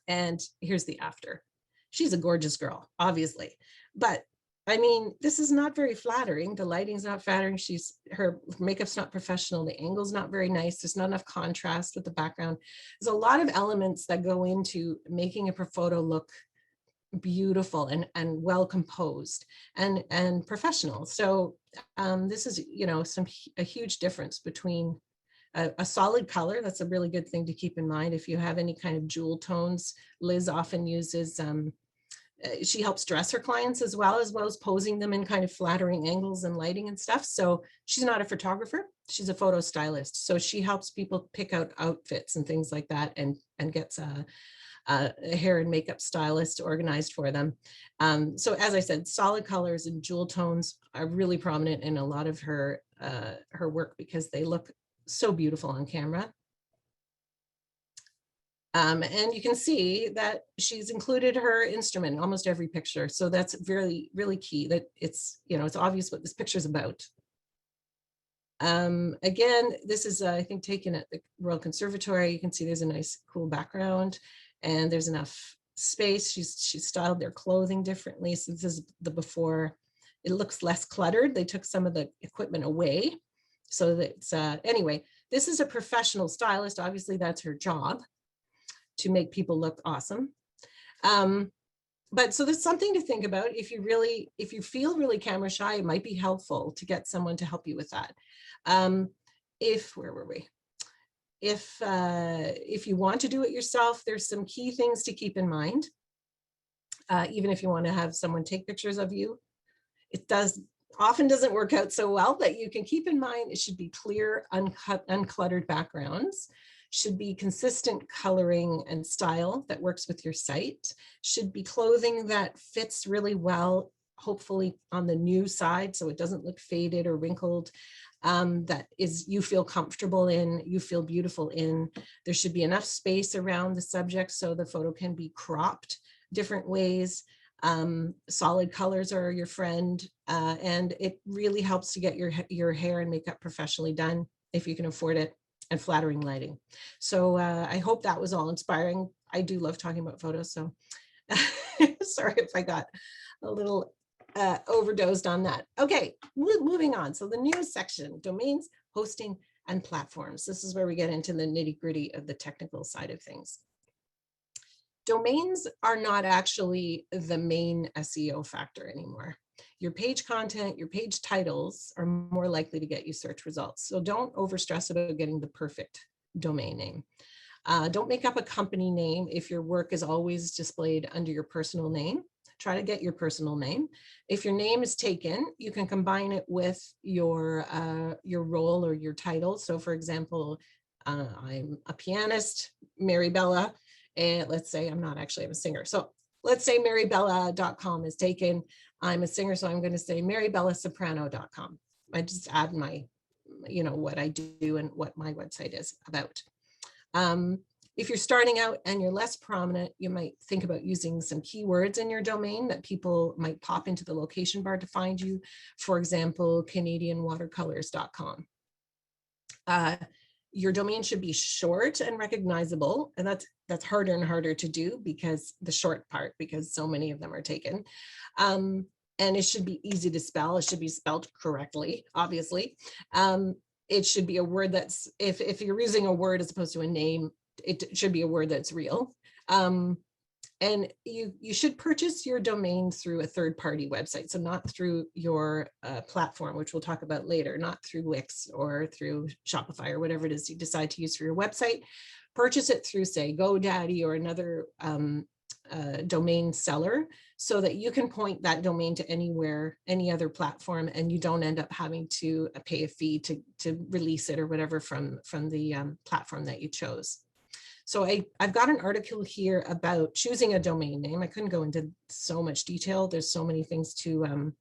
and here's the after. She's a gorgeous girl, obviously, but I mean, this is not very flattering. The lighting's not flattering. Her makeup's not professional. The angle's not very nice. There's not enough contrast with the background. There's a lot of elements that go into making a photo look beautiful and well composed and professional. So this is, you know, a huge difference between a solid color. That's a really good thing to keep in mind. If you have any kind of jewel tones, Liz often uses, she helps dress her clients as well as posing them in kind of flattering angles and lighting and stuff. So she's not a photographer, she's a photo stylist. So she helps people pick out outfits and things like that and gets a hair and makeup stylist organized for them. So as I said, solid colors and jewel tones are really prominent in a lot of her work because they look so beautiful on camera. And you can see that she's included her instrument in almost every picture. So that's really, really key, that it's, you know, it's obvious what this picture is about. Again, this is, I think, taken at the Royal Conservatory. You can see there's a nice, cool background and there's enough space. She's styled their clothing differently. So this is the before. It looks less cluttered. They took some of the equipment away. So that's, anyway, this is a professional stylist. Obviously, that's her job, to make people look awesome. But so there's something to think about. If you feel really camera shy, it might be helpful to get someone to help you with that. Where were we? If you want to do it yourself, there's some key things to keep in mind. Even if you want to have someone take pictures of you, it often doesn't work out so well, but you can keep in mind it should be clear, uncluttered backgrounds, should be consistent coloring and style that works with your site, should be clothing that fits really well, hopefully on the new side, so it doesn't look faded or wrinkled, that is you feel comfortable in, you feel beautiful in. There should be enough space around the subject so the photo can be cropped different ways. Solid colors are your friend, and it really helps to get your hair and makeup professionally done if you can afford it, and flattering lighting. So I hope that was all inspiring. I do love talking about photos, so sorry if I got a little overdosed on that. Okay, moving on. So the news section, domains, hosting, and platforms. This is where we get into the nitty-gritty of the technical side of things. Domains are not actually the main SEO factor anymore. Your page content, your page titles are more likely to get you search results. So don't overstress about getting the perfect domain name. Don't make up a company name if your work is always displayed under your personal name. Try to get your personal name. If your name is taken, you can combine it with your role or your title. So for example, I'm a pianist, Mary Bella, and let's say I'm a singer. So let's say marybella.com is taken. I'm a singer, so I'm going to say marybellasoprano.com. I just add my, what I do and what my website is about. If you're starting out and you're less prominent, you might think about using some keywords in your domain that people might pop into the location bar to find you. For example, canadianwatercolors.com. Your domain should be short and recognizable, and that's harder and harder to do because so many of them are taken. And it should be easy to spell. It should be spelled correctly, obviously. It should be a word that's, if you're using a word as opposed to a name, it should be a word that's real. And you should purchase your domain through a third-party website, so not through your platform, which we'll talk about later, not through Wix or through Shopify or whatever it is you decide to use for your website. Purchase it through, say, GoDaddy or another domain seller so that you can point that domain to anywhere, any other platform, and you don't end up having to pay a fee to release it or whatever from the platform that you chose. So I've got an article here about choosing a domain name. I couldn't go into so much detail. There's so many things to,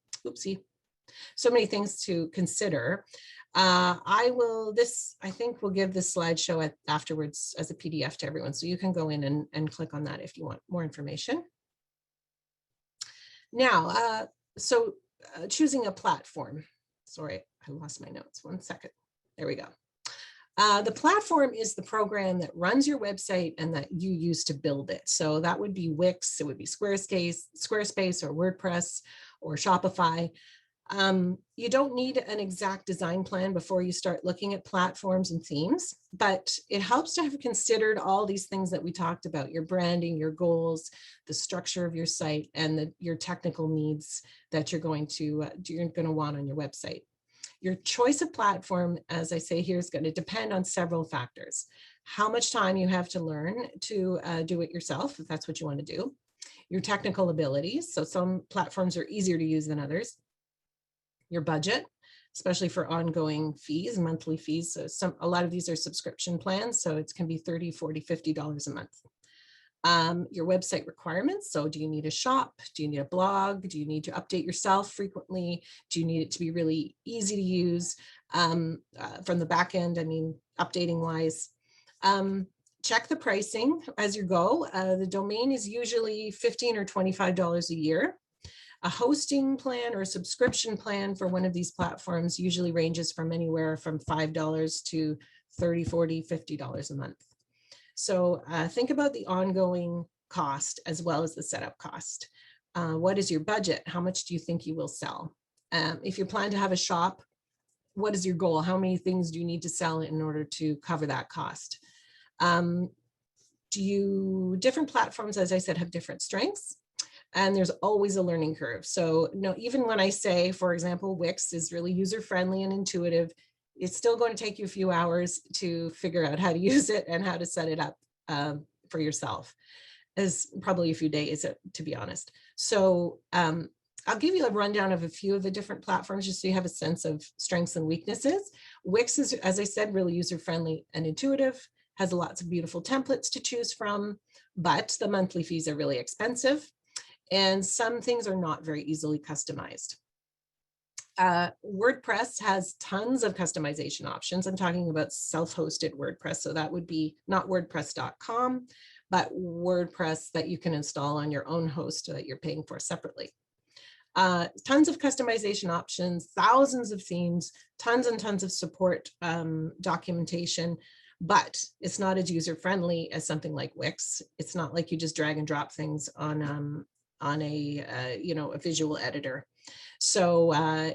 so many things to consider. I think we'll give this slideshow afterwards as a PDF to everyone. So you can go in and click on that if you want more information. Now, choosing a platform. Sorry, I lost my notes. 1 second. There we go. The platform is the program that runs your website and that you use to build it. So that would be Wix, it would be Squarespace or WordPress or Shopify. You don't need an exact design plan before you start looking at platforms and themes, but it helps to have considered all these things that we talked about: your branding, your goals, the structure of your site, and your technical needs that you're going to want on your website. Your choice of platform, as I say here, is going to depend on several factors. How much time you have to learn to do it yourself, if that's what you want to do. Your technical abilities. So some platforms are easier to use than others. Your budget, especially for ongoing fees, monthly fees. So a lot of these are subscription plans. So it can be $30, $40, $50 a month. Your website requirements. So do you need a shop? Do you need a blog? Do you need to update yourself frequently? Do you need it to be really easy to use from the back end? I mean, updating wise. Check the pricing as you go. The domain is usually $15 or $25 a year. A hosting plan or a subscription plan for one of these platforms usually ranges from anywhere from $5 to $30, $40, $50 a month. So think about the ongoing cost as well as the setup cost. What is your budget? How much do you think you will sell? If you plan to have a shop, what is your goal? How many things do you need to sell in order to cover that cost? Different platforms, as I said, have different strengths, and there's always a learning curve. So even when I say, for example, Wix is really user-friendly and intuitive, it's still going to take you a few hours to figure out how to use it and how to set it up for yourself. As probably a few days, to be honest. So I'll give you a rundown of a few of the different platforms just so you have a sense of strengths and weaknesses. Wix is, as I said, really user-friendly and intuitive, has lots of beautiful templates to choose from, but the monthly fees are really expensive, and some things are not very easily customized. WordPress has tons of customization options. I'm talking about self-hosted WordPress, so that would be not wordpress.com, but WordPress that you can install on your own host that you're paying for separately. Tons of customization options, thousands of themes, tons and tons of support documentation, but it's not as user-friendly as something like Wix. It's not like you just drag and drop things on a visual editor. So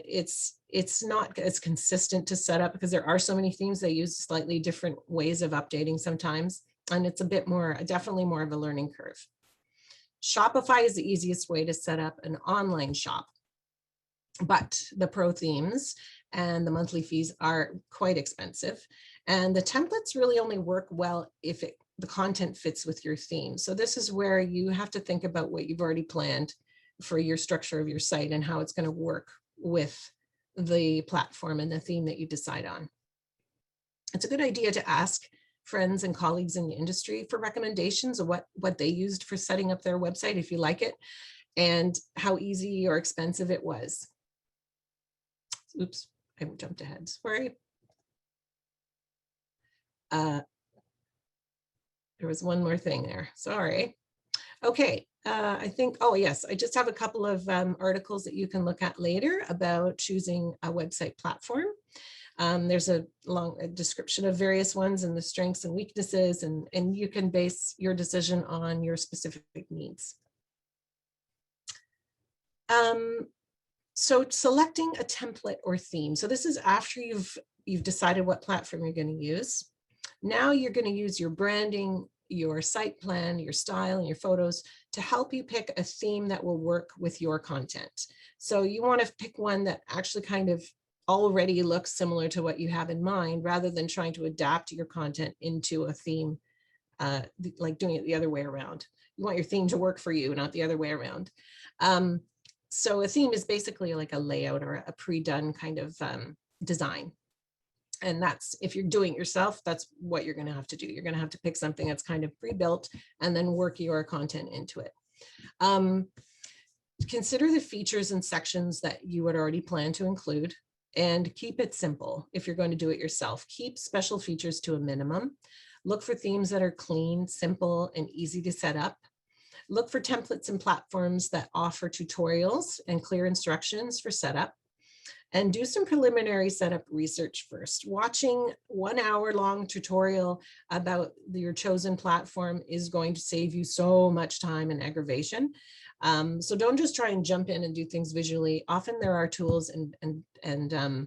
it's not as consistent to set up because there are so many themes that use slightly different ways of updating sometimes, and it's a bit more, definitely more of a learning curve. Shopify is the easiest way to set up an online shop, but the pro themes and the monthly fees are quite expensive, and the templates really only work well if the content fits with your theme. So this is where you have to think about what you've already planned for your structure of your site and how it's going to work with the platform and the theme that you decide on. It's a good idea to ask friends and colleagues in the industry for recommendations of what they used for setting up their website, if you like it, and how easy or expensive it was. Oops, I jumped ahead, sorry. There was one more thing there, sorry. Okay, I think, oh yes, I just have a couple of articles that you can look at later about choosing a website platform. There's a long description of various ones and the strengths and weaknesses, and you can base your decision on your specific needs. So selecting a template or theme. So this is after you've decided what platform you're going to use. Now you're going to use your branding, your site plan, your style, and your photos to help you pick a theme that will work with your content. So you want to pick one that actually kind of already looks similar to what you have in mind, rather than trying to adapt your content into a theme like doing it the other way around. You want your theme to work for you, not the other way around. So a theme is basically like a layout or a pre-done kind of design. And that's, if you're doing it yourself, that's what you're going to have to do. You're going to have to pick something that's kind of pre-built and then work your content into it. Consider the features and sections that you would already plan to include, and keep it simple. If you're going to do it yourself, keep special features to a minimum. Look for themes that are clean, simple, and easy to set up. Look for templates and platforms that offer tutorials and clear instructions for setup. And do some preliminary setup research first. Watching 1 hour long tutorial about your chosen platform is going to save you so much time and aggravation. So don't just try and jump in and do things visually. Often there are tools and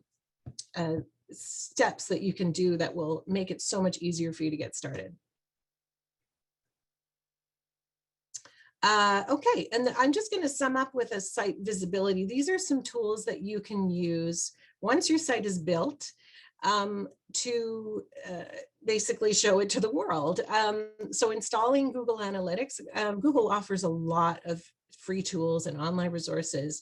steps that you can do that will make it so much easier for you to get started. Okay, and I'm just going to sum up with a site visibility. These are some tools that you can use once your site is built to basically show it to the world. So installing Google Analytics, Google offers a lot of free tools and online resources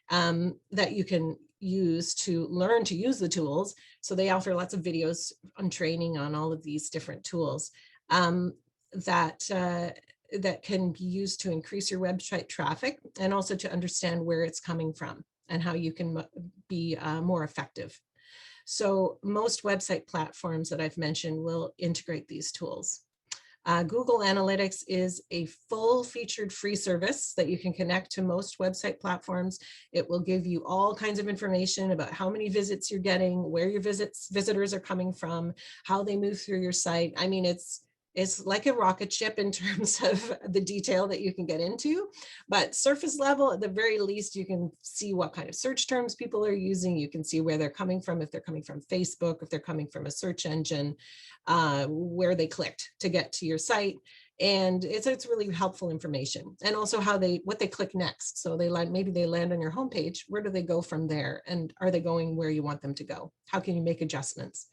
that you can use to learn to use the tools. So they offer lots of videos on training on all of these different tools that can be used to increase your website traffic and also to understand where it's coming from and how you can be more effective. So most website platforms that I've mentioned will integrate these tools. Google Analytics is a full-featured free service that you can connect to most website platforms. It will give you all kinds of information about how many visits you're getting, where your visitors are coming from, how they move through your site. I mean, it's like a rocket ship in terms of the detail that you can get into, but surface level, at the very least, you can see what kind of search terms people are using. You can see where they're coming from, if they're coming from Facebook, if they're coming from a search engine, where they clicked to get to your site. And it's really helpful information. And also what they click next. So maybe they land on your homepage. Where do they go from there? And are they going where you want them to go? How can you make adjustments?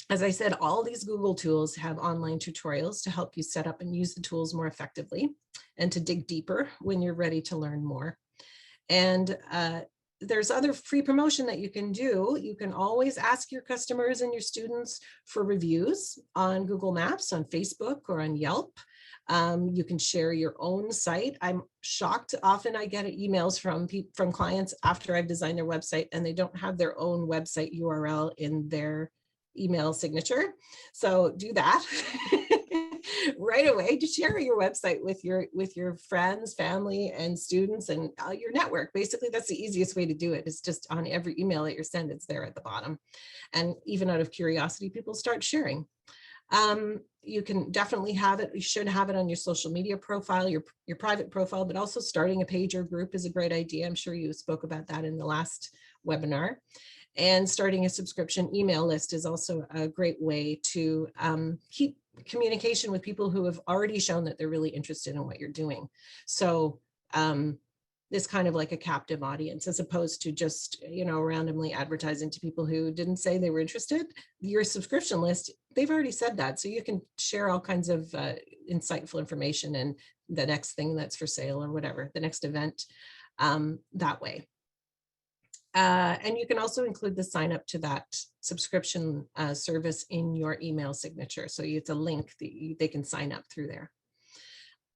As I said, all these Google tools have online tutorials to help you set up and use the tools more effectively and to dig deeper when you're ready to learn more. And there's other free promotion that you can do. You can always ask your customers and your students for reviews on Google Maps, on Facebook, or on Yelp. You can share your own site. I'm shocked. Often I get emails from clients after I've designed their website and they don't have their own website URL in their email signature. So do that right away, to share your website with your friends, family, and students, and your network. Basically, that's the easiest way to do it. It's just on every email that you're sent, it's there at the bottom. And even out of curiosity, people start sharing. You can definitely have it. You should have it on your social media profile, your private profile, but also starting a page or group is a great idea. I'm sure you spoke about that in the last webinar. And starting a subscription email list is also a great way to keep communication with people who have already shown that they're really interested in what you're doing. So it's kind of like a captive audience, as opposed to just, randomly advertising to people who didn't say they were interested. Your subscription list, they've already said that. So you can share all kinds of insightful information and the next thing that's for sale or whatever, the next event that way. And you can also include the sign up to that subscription service in your email signature. So it's a link that they can sign up through there.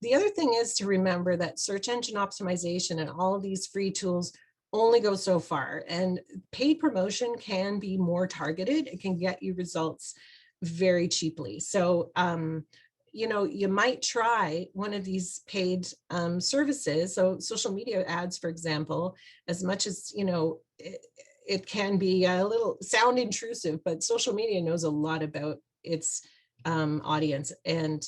The other thing is to remember that search engine optimization and all of these free tools only go so far, and paid promotion can be more targeted. It can get you results very cheaply. So, you might try one of these paid services. So social media ads, for example, as much as, it can be a little sound intrusive, but social media knows a lot about its audience, and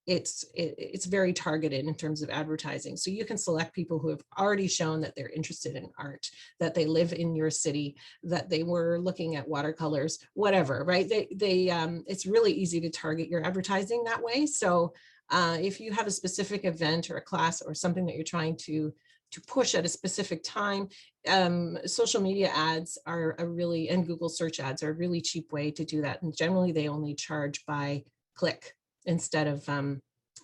it's very targeted in terms of advertising. So you can select people who have already shown that they're interested in art, that they live in your city, that they were looking at watercolors, whatever, right? It's really easy to target your advertising that way. So if you have a specific event or a class or something that you're trying to push at a specific time, social media ads and Google search ads are a really cheap way to do that. And generally they only charge by click instead of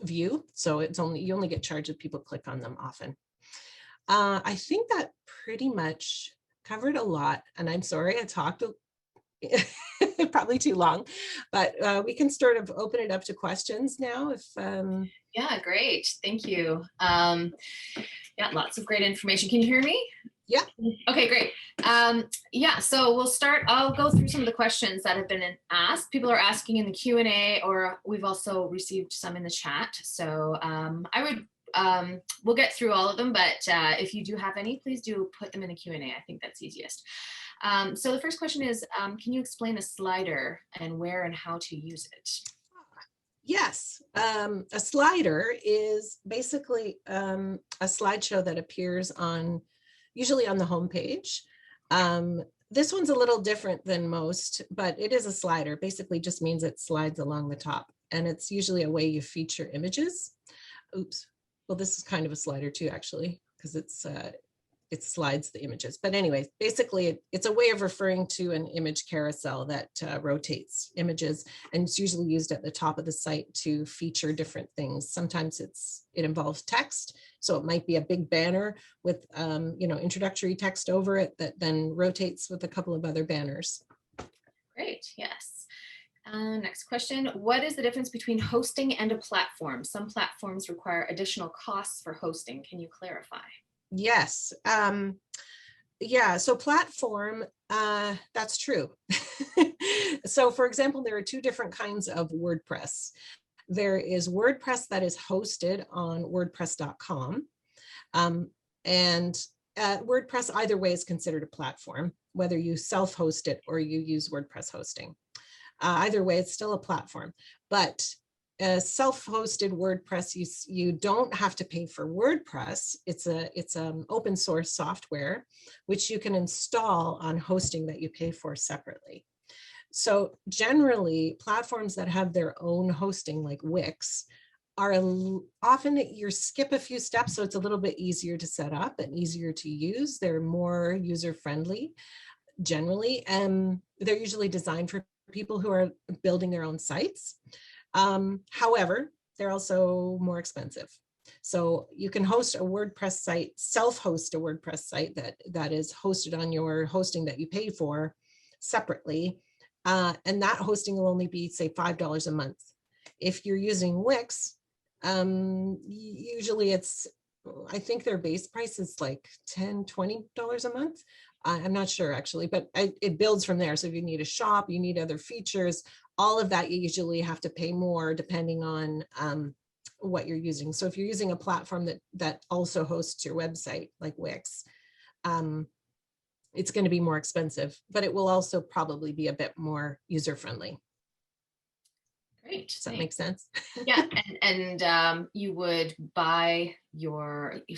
view. So you only get charged if people click on them often. I think that pretty much covered a lot, and I'm sorry I talked probably too long, but we can sort of open it up to questions now if Yeah, great. Thank you. Yeah, lots of great information. Can you hear me? Yeah. Okay, great. Yeah, so we'll start. I'll go through some of the questions that have been asked. People are asking in the Q&A, or we've also received some in the chat. So we'll get through all of them, but if you do have any, please do put them in the Q&A. I think that's easiest. So the first question is, can you explain a slider and where and how to use it? Yes, a slider is basically a slideshow that appears usually on the home page. This one's a little different than most, but it is a slider. Basically just means it slides along the top, and it's usually a way you feature images. Oops. Well, this is kind of a slider too, actually, because it slides the images. But anyway, basically it's a way of referring to an image carousel that rotates images, and it's usually used at the top of the site to feature different things. Sometimes it involves text, so it might be a big banner with introductory text over it that then rotates with a couple of other banners. Great, yes. Next question, what is the difference between hosting and a platform? Some platforms require additional costs for hosting. Can you clarify? Yes. Yeah, so platform, that's true. So for example, there are two different kinds of WordPress. There is WordPress that is hosted on wordpress.com. And WordPress either way is considered a platform, whether you self-host it or you use WordPress hosting. Either way, it's still a platform. But self-hosted WordPress, you don't have to pay for WordPress. It's open source software, which you can install on hosting that you pay for separately. So generally, platforms that have their own hosting, like Wix, are often you skip a few steps, so it's a little bit easier to set up and easier to use. They're more user-friendly generally, and they're usually designed for people who are building their own sites. However, they're also more expensive. So you can host a WordPress site, self-host a WordPress site that is hosted on your hosting that you pay for separately. And that hosting will only be, say, $5 a month. If you're using Wix, usually I think their base price is like $10, $20 a month. I'm not sure actually, but it builds from there. So if you need a shop, you need other features, all of that, you usually have to pay more depending on what you're using. So if you're using a platform that also hosts your website, like Wix, it's going to be more expensive, but it will also probably be a bit more user-friendly. Great. Does that make sense? Yeah, and you would buy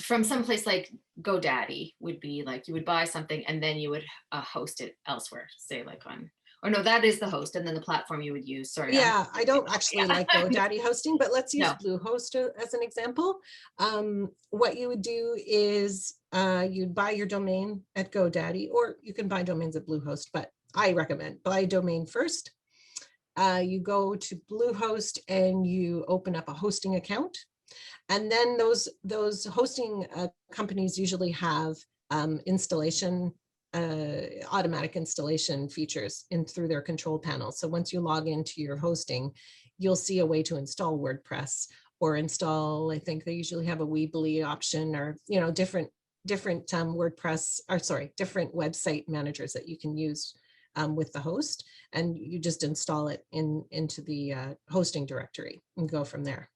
from someplace like GoDaddy would be like, you would buy something and then you would host it elsewhere, say like or no, that is the host, and then the platform you would use. Sorry. Yeah, I don't actually like GoDaddy hosting, but let's use Bluehost as an example. What you would do is you'd buy your domain at GoDaddy, or you can buy domains at Bluehost, but I recommend buy a domain first. You go to Bluehost and you open up a hosting account. And then those hosting companies usually have automatic installation features through their control panel. So once you log into your hosting, you'll see a way to install WordPress or install, I think they usually have a Weebly option, or different WordPress, or sorry, different website managers that you can use with the host, and you just install it into the hosting directory and go from there.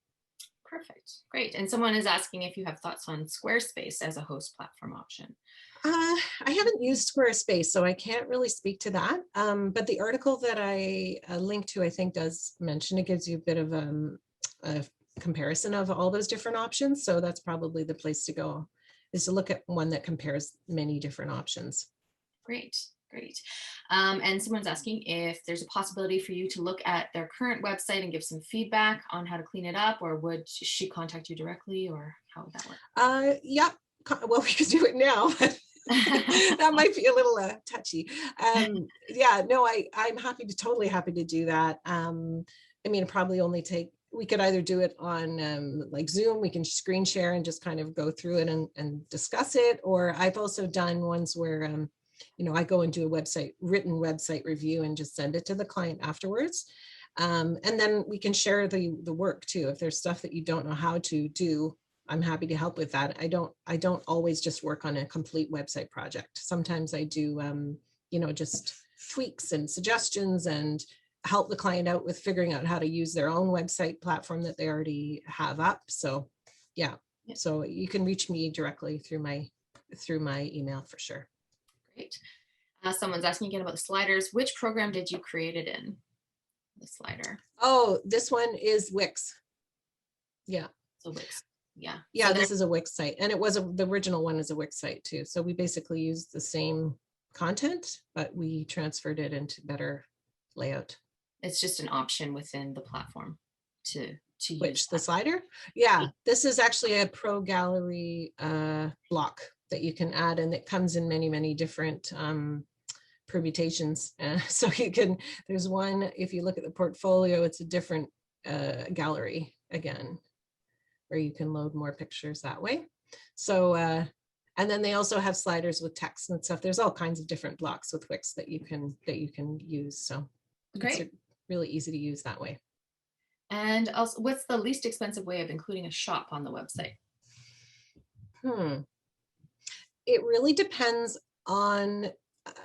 Perfect. Great. And someone is asking if you have thoughts on Squarespace as a host platform option. I haven't used Squarespace, so I can't really speak to that. But the article that I linked to, I think, does mention, it gives you a bit of a comparison of all those different options. So that's probably the place to go, is to look at one that compares many different options. Great. Great. And someone's asking if there's a possibility for you to look at their current website and give some feedback on how to clean it up, or would she contact you directly, or how would that work? Yeah, well, we could do it now. That might be a little touchy. Yeah, no, I'm totally happy to do that. I mean, it probably only take, we could either do it on like Zoom, we can screen share and just kind of go through it and discuss it. Or I've also done ones where, you know, I go and do a written website review and just send it to the client afterwards. And then we can share the work too. If there's stuff that you don't know how to do, I'm happy to help with that. I don't always just work on a complete website project. Sometimes I do, you know, just tweaks and suggestions and help the client out with figuring out how to use their own website platform that they already have up. So yeah, so you can reach me directly through my email for sure. Great. Someone's asking again about the sliders. Which program did you create it in? The slider. Oh, this one is Wix. Yeah. So Wix. Yeah. Yeah, so this is a Wix site, and it was the original one is a Wix site too. So we basically used the same content, but we transferred it into better layout. It's just an option within the platform to use. Which the slider? Yeah, this is actually a pro gallery block that you can add, and it comes in many different permutations. So you can, there's one, if you look at the portfolio, it's a different gallery again, where you can load more pictures that way. So, and then they also have sliders with text and stuff. There's all kinds of different blocks with Wix that you can use. So Great. it's really easy to use that way. And also, what's the least expensive way of including a shop on the website? It really depends on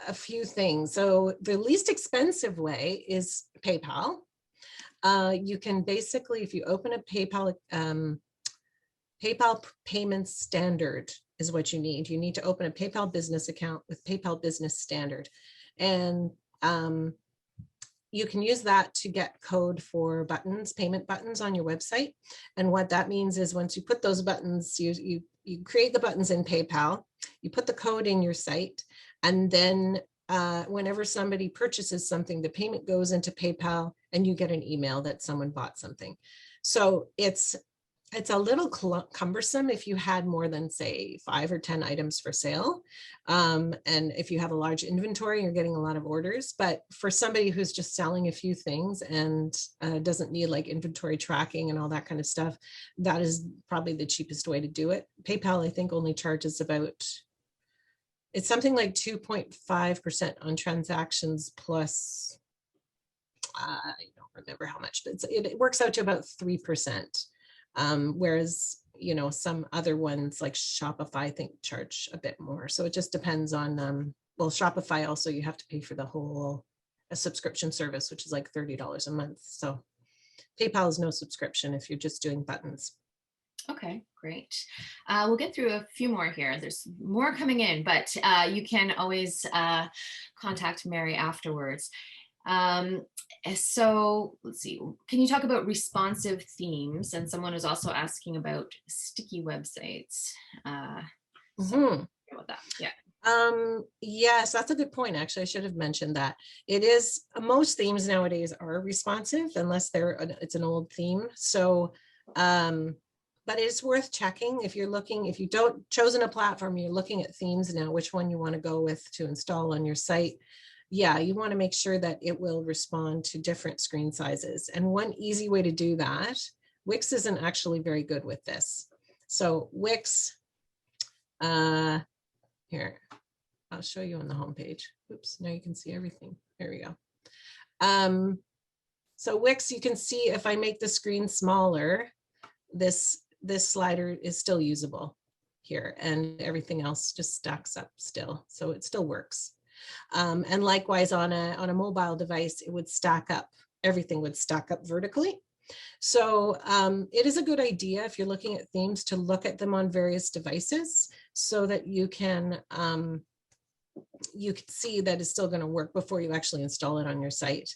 a few things. So the least expensive way is PayPal. You can basically, if you open a PayPal, PayPal payment standard is what you need. You need to open a PayPal business account with PayPal Business Standard. And you can use that to get code for buttons, payment buttons on your website. And what that means is once you put those buttons, you create the buttons in PayPal, you put the code in your site, and then whenever somebody purchases something, the payment goes into PayPal and you get an email that someone bought something. So it's a little cumbersome if you had more than, say, 5 or 10 items for sale. And if you have a large inventory, you're getting a lot of orders. But for somebody who's just selling a few things and doesn't need like inventory tracking and all that kind of stuff, that is probably the cheapest way to do it. PayPal, I think, only charges about, it's something like 2.5% on transactions plus, I don't remember how much, but it works out to about 3%. Whereas, you know, some other ones like Shopify, I think, charge a bit more. So it just depends on, well, Shopify also, you have to pay for the whole subscription service, which is like $30 a month. So PayPal is no subscription if you're just doing buttons. Okay, great. We'll get through a few more here. There's more coming in, but you can always contact Mary afterwards. So let's see, can you talk about responsive themes? And someone is also asking about sticky websites. So about that. Yeah. Yes, that's a good point. Actually, I should have mentioned that. It is, most themes nowadays are responsive unless it's an old theme. So, but it's worth checking if you're looking, if you don't chosen a platform, you're looking at themes now, which one you want to go with to install on your site. Yeah, you want to make sure that it will respond to different screen sizes. And one easy way to do that, Wix isn't actually very good with this. So Wix, here, I'll show you on the homepage. Oops, now you can see everything. There we go. So Wix, you can see if I make the screen smaller, this slider is still usable here, and everything else just stacks up still. So it still works. And likewise on a mobile device, it would stack up, everything would stack up vertically. So it is a good idea if you're looking at themes to look at them on various devices so that you can see that it's still going to work before you actually install it on your site.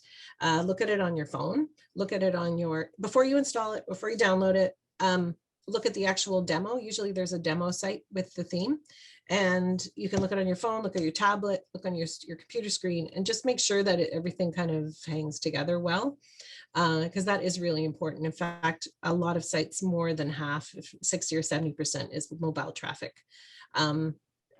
Look at it on your phone, look at it on your, before you install it, before you download it, look at the actual demo. Usually there's a demo site with the theme, and you can look at it on your phone, look at your tablet, look on your computer screen, and just make sure that everything kind of hangs together well, because that is really important. In fact, a lot of sites, more than half, 60 or 70% is mobile traffic.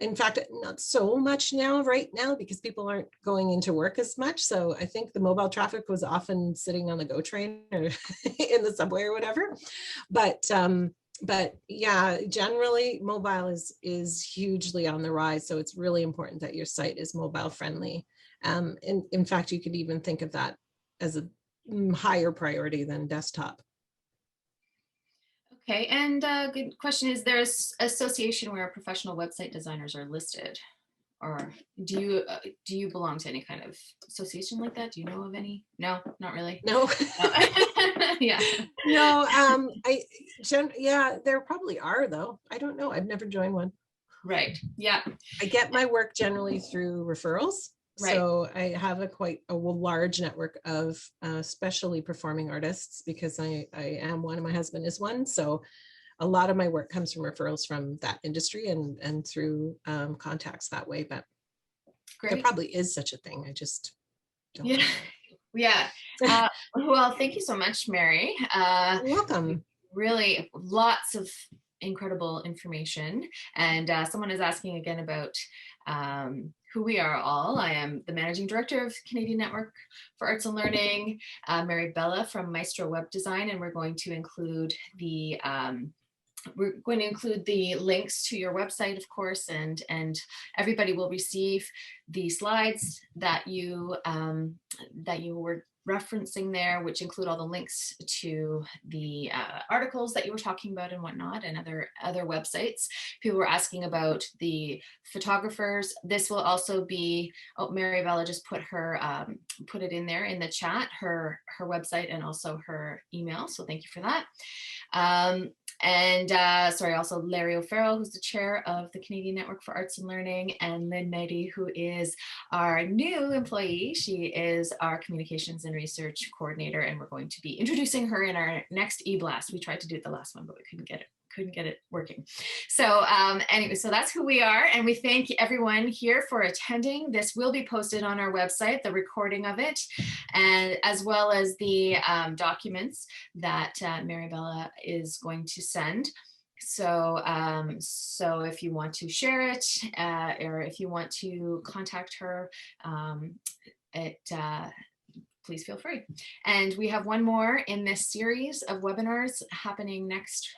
In fact, not so much now, right now, because people aren't going into work as much. So I think the mobile traffic was often sitting on the GO train or in the subway or whatever. But yeah, generally mobile is hugely on the rise. So it's really important that your site is mobile friendly. In fact, you could even think of that as a higher priority than desktop. Okay, and good question, is there an association where professional website designers are listed? Or do you belong to any kind of association like that? Do you know of any? No, not really. No. Yeah. No, yeah, there probably are though. I don't know. I've never joined one. Right. Yeah. I get my work generally through referrals. Right. So I have quite a large network of specially performing artists because I am one and my husband is one. So a lot of my work comes from referrals from that industry and through contacts that way. But Great. there probably is such a thing. I just don't know. Yeah. Well, thank you so much, Mary. You're welcome. Really lots of incredible information. And someone is asking again about who we are all. I am the Managing Director of Canadian Network for Arts and Learning, Mary Bella from Maestro Web Design, and we're going to include the links to your website, of course, and everybody will receive the slides that you were referencing there, which include all the links to the articles that you were talking about and whatnot, and other websites. People were asking about the photographers. This will also be, oh, Mary Bella just put it in there in the chat, her website and also her email. So thank you for that. Sorry, also Larry O'Farrell, who's the chair of the Canadian Network for Arts and Learning, and Lynn Knighty, who is our new employee. She is our communications and research coordinator, and we're going to be introducing her in our next e-blast. We tried to do it the last one, but we couldn't get it working. So anyway, so that's who we are, and we thank everyone here for attending. This will be posted on our website, the recording of it, and as well as the documents that Mary Bella is going to send. So so if you want to share it, or if you want to contact her, please feel free. And we have one more in this series of webinars happening next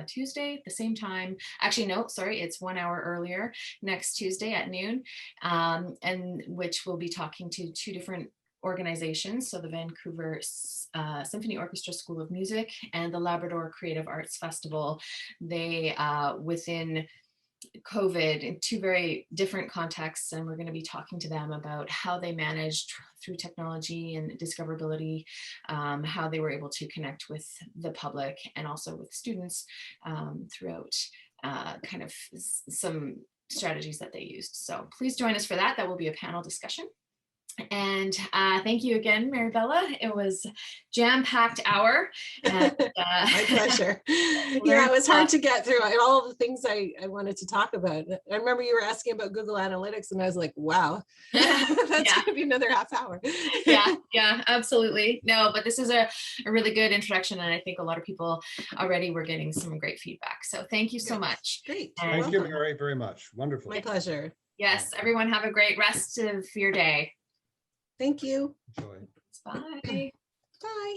Tuesday at the same time. Actually, no, sorry, it's 1 hour earlier, next Tuesday at noon, and which will be talking to two different organizations. So the Vancouver Symphony Orchestra School of Music and the Labrador Creative Arts Festival. They, within COVID, in two very different contexts, and we're going to be talking to them about how they managed through technology and discoverability, how they were able to connect with the public and also with students throughout kind of some strategies that they used. So please join us for that. That will be a panel discussion. And thank you again, Mary Bella. It was jam-packed hour. And, my pleasure. Yeah, it was hard to get through all the things I wanted to talk about. I remember you were asking about Google Analytics, and I was like, wow, that's going to be another half hour. Yeah, absolutely. No, but this is a really good introduction, and I think a lot of people already were getting some great feedback. So thank you so much. Great. Thank you, Mary, very much. Wonderful. My pleasure. Yes, everyone have a great rest of your day. Thank you. Enjoy. Bye. Bye.